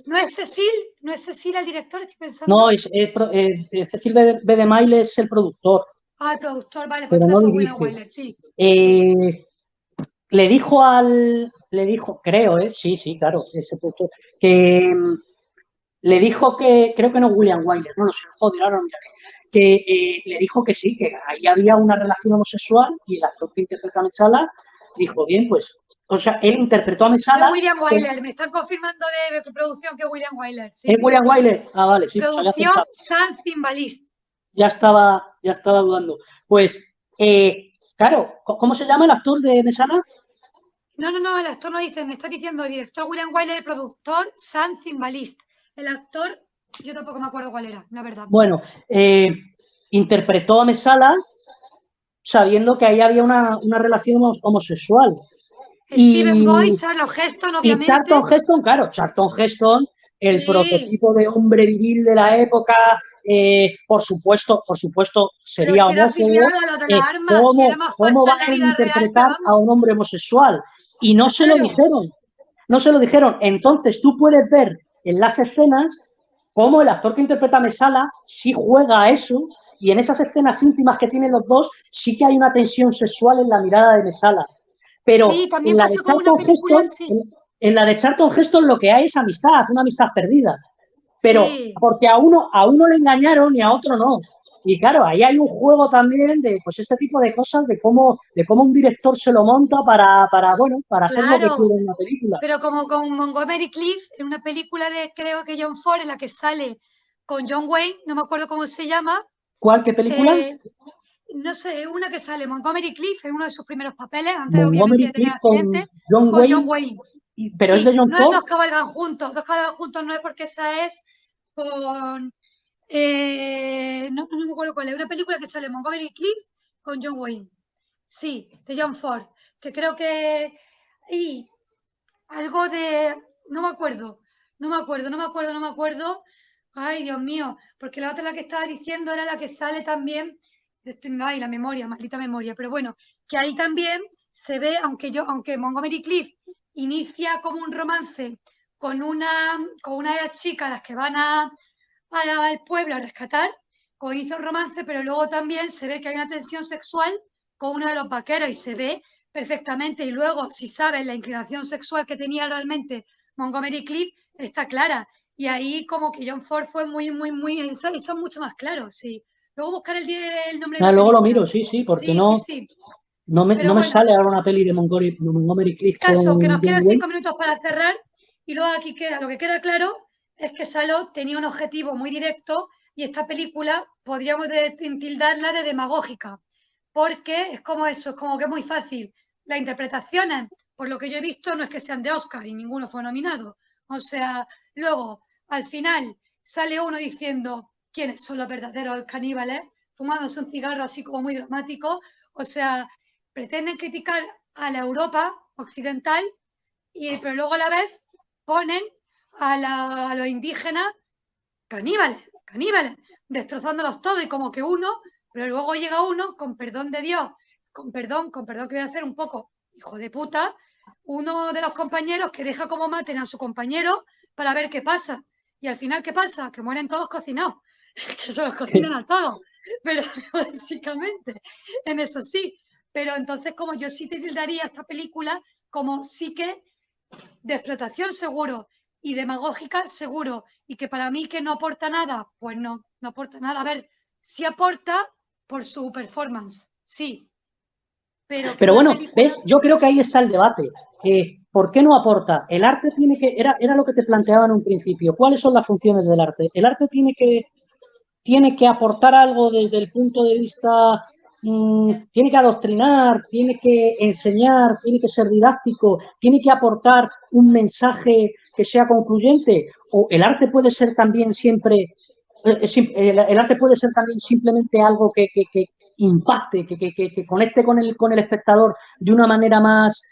no es Cecil el director, estoy pensando. No, Cecil B. DeMille es el productor. Ah, el productor, vale, pues pero no fue dirige. William Wyler, sí. Le dijo, creo, sí, claro, ese productor, que le dijo que, creo que no William Wyler, no lo sé, joder, ahora no miraré, que le dijo que sí, que ahí había una relación homosexual, y el actor que interpreta a Mesala dijo, bien, pues, o sea, él interpretó a Mesala. No, William Wyler, me están confirmando de producción que es William Wyler. Sí. ¿Es William Wyler? Ah, vale, sí. Producción San Cimbalist. Ya estaba dudando. Pues, claro, ¿cómo se llama el actor de Mesala? No, el actor no dice, me está diciendo el director William Wyler, el productor San Cimbalist. El actor, yo tampoco me acuerdo cuál era, la verdad. Bueno, interpretó a Mesala sabiendo que ahí había una relación homosexual. Steven Boyd, Charlton Heston, obviamente. Y Charlton Heston, claro, Charlton Heston, el prototipo de hombre viril de la época, por supuesto, sería homófobo. ¿Cómo va a interpretar a un hombre homosexual? Y no se lo dijeron. Entonces tú puedes ver en las escenas cómo el actor que interpreta a Mesala sí juega a eso, y en esas escenas íntimas que tienen los dos sí que hay una tensión sexual en la mirada de Mesala. Pero sí, también pasó con una película, en la de Charlton Heston lo que hay es amistad, una amistad perdida. Pero porque a uno le engañaron y a otro no. Y claro, ahí hay un juego también de pues este tipo de cosas, de cómo un director se lo monta para hacer lo que quiere en una película. Pero como con Montgomery Clift, en una película de, creo que John Ford, en la que sale con John Wayne, no me acuerdo cómo se llama. ¿Cuál? ¿Qué película? No sé, una que sale Montgomery Clift en uno de sus primeros papeles, antes Montgomery obviamente de tener accidente, con John Wayne. Pero es de John Ford. No, Dos cabalgan juntos no es porque esa es con... no me acuerdo cuál es, una película que sale Montgomery Clift con John Wayne. Sí, de John Ford, que creo que... Y algo de... No me acuerdo. Ay, Dios mío, porque la otra la que estaba diciendo era la que sale también... Ay, la memoria, maldita memoria. Pero bueno, que ahí también se ve, aunque Montgomery Clift inicia como un romance con una de las chicas, las que van al pueblo a rescatar, como inicia un romance, pero luego también se ve que hay una tensión sexual con uno de los vaqueros y se ve perfectamente. Y luego, si sabes la inclinación sexual que tenía realmente Montgomery Clift, está clara. Y ahí como que John Ford fue muy, son mucho más claros, sí. Luego buscar el nombre de la luego película. lo miro, sí, porque no me sale ahora una peli de Montgomery Clift. Caso, que nos quedan 5 minutos para cerrar, y luego aquí lo que queda claro es que Saló tenía un objetivo muy directo, y esta película podríamos tildarla de demagógica, porque es como eso, es como que es muy fácil. Las interpretaciones, por lo que yo he visto, no es que sean de Oscar y ninguno fue nominado. O sea, luego, al final, sale uno diciendo quiénes son los verdaderos caníbales, fumándose un cigarro así como muy dramático. O sea, pretenden criticar a la Europa occidental, pero luego a la vez ponen a los indígenas caníbales, destrozándolos todos, y como que pero luego llega uno, con perdón de Dios, con perdón que voy a hacer un poco, hijo de puta, uno de los compañeros que deja como maten a su compañero para ver qué pasa. Y al final, ¿qué pasa? Que mueren todos cocinados, que se los cocinan a todos. pero básicamente, en eso sí. Pero entonces, como yo sí tildaría esta película como sí que de explotación seguro y demagógica seguro, y que para mí que no aporta nada, pues no aporta nada. A ver, sí aporta por su performance, sí, pero que Pero una bueno, película... ¿ves? Yo creo que ahí está el debate. ¿Por qué no aporta? El arte tiene que... Era lo que te planteaba en un principio. ¿Cuáles son las funciones del arte? El arte tiene que aportar algo desde el punto de vista... tiene que adoctrinar, tiene que enseñar, tiene que ser didáctico, tiene que aportar un mensaje que sea concluyente. O el arte puede ser también siempre... El arte puede ser también simplemente algo que impacte, que conecte con el espectador de una manera más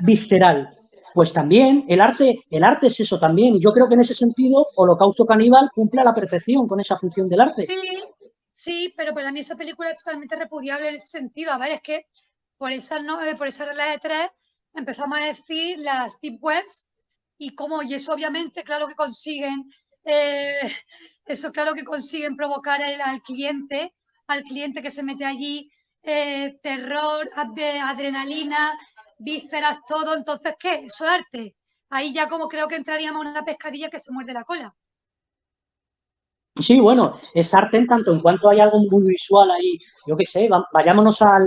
visceral. Pues también el arte es eso también. Y yo creo que en ese sentido Holocausto Caníbal cumple a la perfección con esa función del arte. Sí, pero para mí esa película es totalmente repudiable en ese sentido. A ver, es que por esa regla de tres empezamos a decir las deep webs y eso obviamente, claro que consiguen, claro que consiguen provocar al cliente que se mete allí, terror, adrenalina, vísceras, todo. Entonces, ¿qué? Eso es arte. Ahí ya como creo que entraríamos en una pescadilla que se muerde la cola. Sí, bueno, es arte en tanto en cuanto hay algo muy visual ahí. Yo qué sé, vayámonos a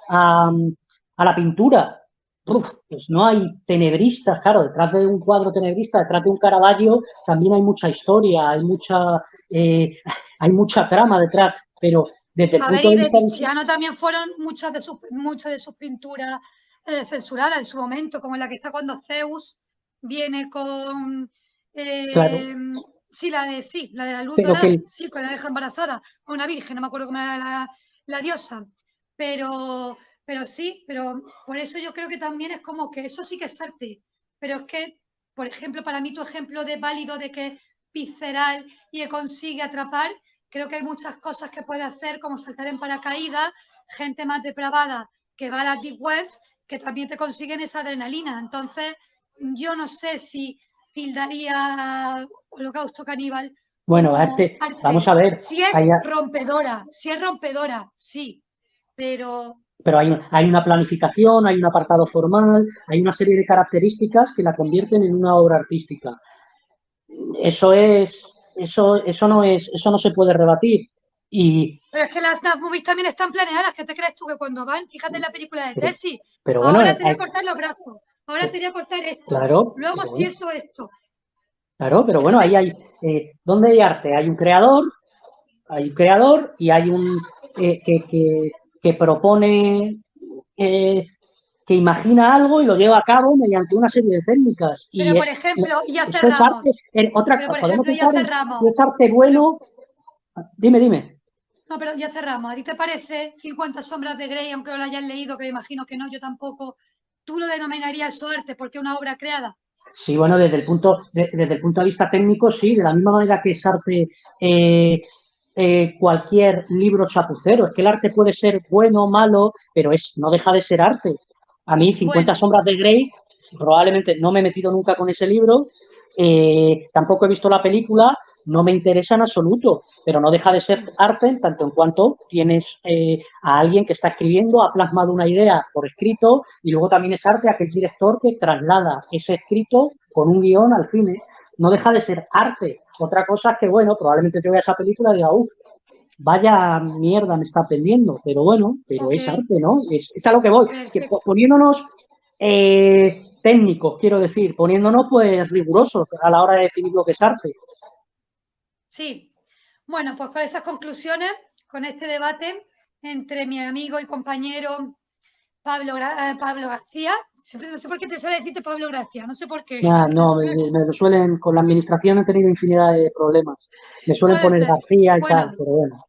la pintura. Pues no hay tenebristas, claro, detrás de un cuadro tenebrista, detrás de un Caravaggio, también hay mucha historia, hay mucha trama detrás, pero desde el punto de vista... Tiziano también fueron muchas de sus pinturas censuradas en su momento, como la que está cuando Zeus viene con... Claro. Sí, la de la luz pero dorada, que sí, con la deja embarazada, a una virgen, no me acuerdo cómo era la diosa, pero sí, pero por eso yo creo que también es como que eso sí que es arte, pero es que, por ejemplo, para mí tu ejemplo de válido de que es visceral y que consigue atrapar, creo que hay muchas cosas que puede hacer, como saltar en paracaídas, gente más depravada que va a las deep webs, que también te consiguen esa adrenalina. Entonces, yo no sé si tildaría Holocausto Caníbal bueno, como arte, vamos a ver. Si es rompedora, sí, pero hay una planificación, hay un apartado formal, hay una serie de características que la convierten en una obra artística. Eso no se puede rebatir. Pero es que las movies también están planeadas. ¿Qué te crees tú que cuando van? Fíjate en la película de Tessie. Pero bueno, ahora te voy a cortar los brazos. Ahora te voy a cortar esto. Claro. Luego acierto esto. Claro, pero bueno, ahí hay... ¿dónde hay arte? Hay un creador y hay un que propone, que imagina algo y lo lleva a cabo mediante una serie de técnicas. Pero, por ejemplo, ya cerramos. Podemos pensar si es arte bueno... Dime. No, pero ya cerramos. ¿A ti te parece 50 sombras de Grey, aunque no lo hayas leído, que imagino que no, yo tampoco? ¿Tú lo denominarías eso arte porque es una obra creada? Sí, bueno, desde el punto de vista técnico, sí, de la misma manera que es arte cualquier libro chapucero. Es que el arte puede ser bueno o malo, pero no deja de ser arte. A mí, 50 sombras de Grey, probablemente no me he metido nunca con ese libro, tampoco he visto la película, no me interesa en absoluto, pero no deja de ser arte en tanto en cuanto tienes a alguien que está escribiendo, ha plasmado una idea por escrito, y luego también es arte aquel director que traslada ese escrito con un guión al cine. No deja de ser arte. Otra cosa es que, bueno, probablemente yo vea esa película y diga, vaya mierda me está aprendiendo, pero bueno, es arte, ¿no? Es a lo que voy. Que poniéndonos técnicos, quiero decir, poniéndonos pues rigurosos a la hora de definir lo que es arte. Sí. Bueno, pues con esas conclusiones, con este debate entre mi amigo y compañero Pablo García, siempre no sé por qué te sale decirte Pablo García, no sé por qué. No, me lo suelen, con la administración he tenido infinidad de problemas. Me suelen poner García y tal, pero bueno.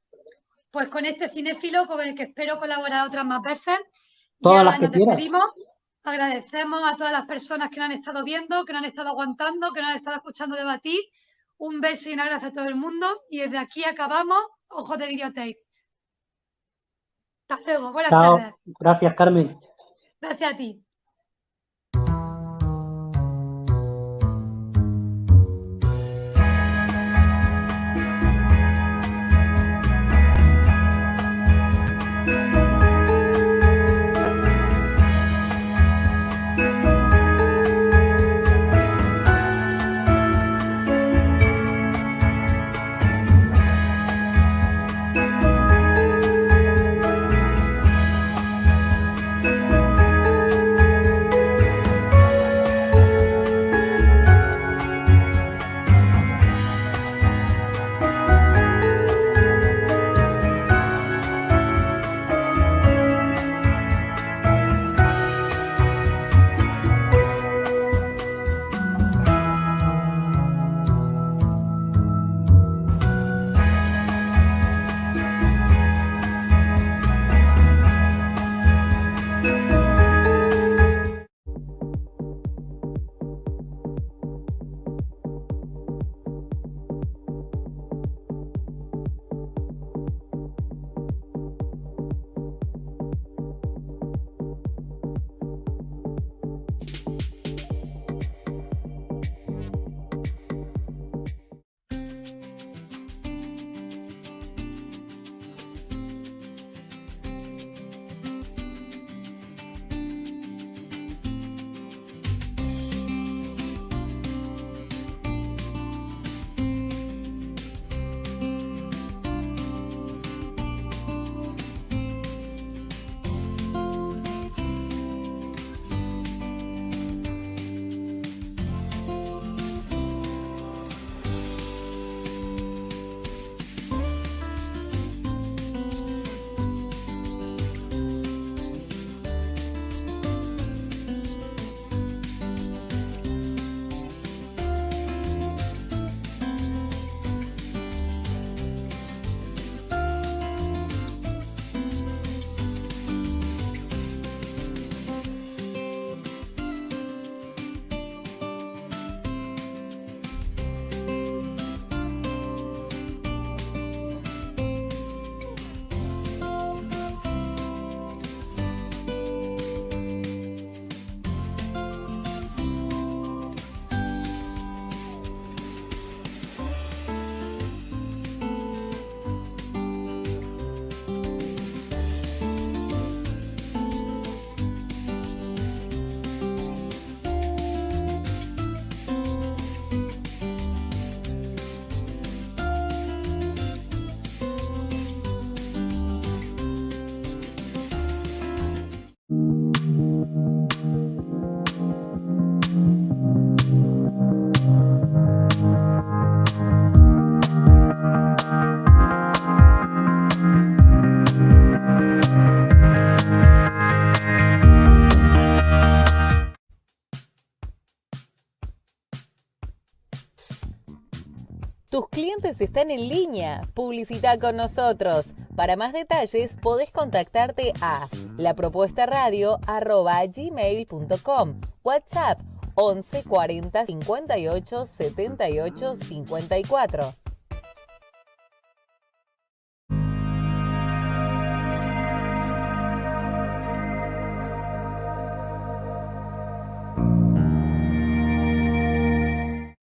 Pues con este cinéfilo con el que espero colaborar otras más veces, todas ya las que nos quieras. despedimos. Agradecemos a todas las personas que nos han estado viendo, que nos han estado aguantando, que nos han estado escuchando debatir. Un beso y un abrazo a todo el mundo. Y desde aquí acabamos Ojos de Videotape. Hasta luego. Buenas tardes. Gracias, Carmen. Gracias a ti. comerciales están en línea. Publicita con nosotros. Para más detalles podés contactarte a lapropuestaradio@gmail.com. WhatsApp 11 40 58 78 54.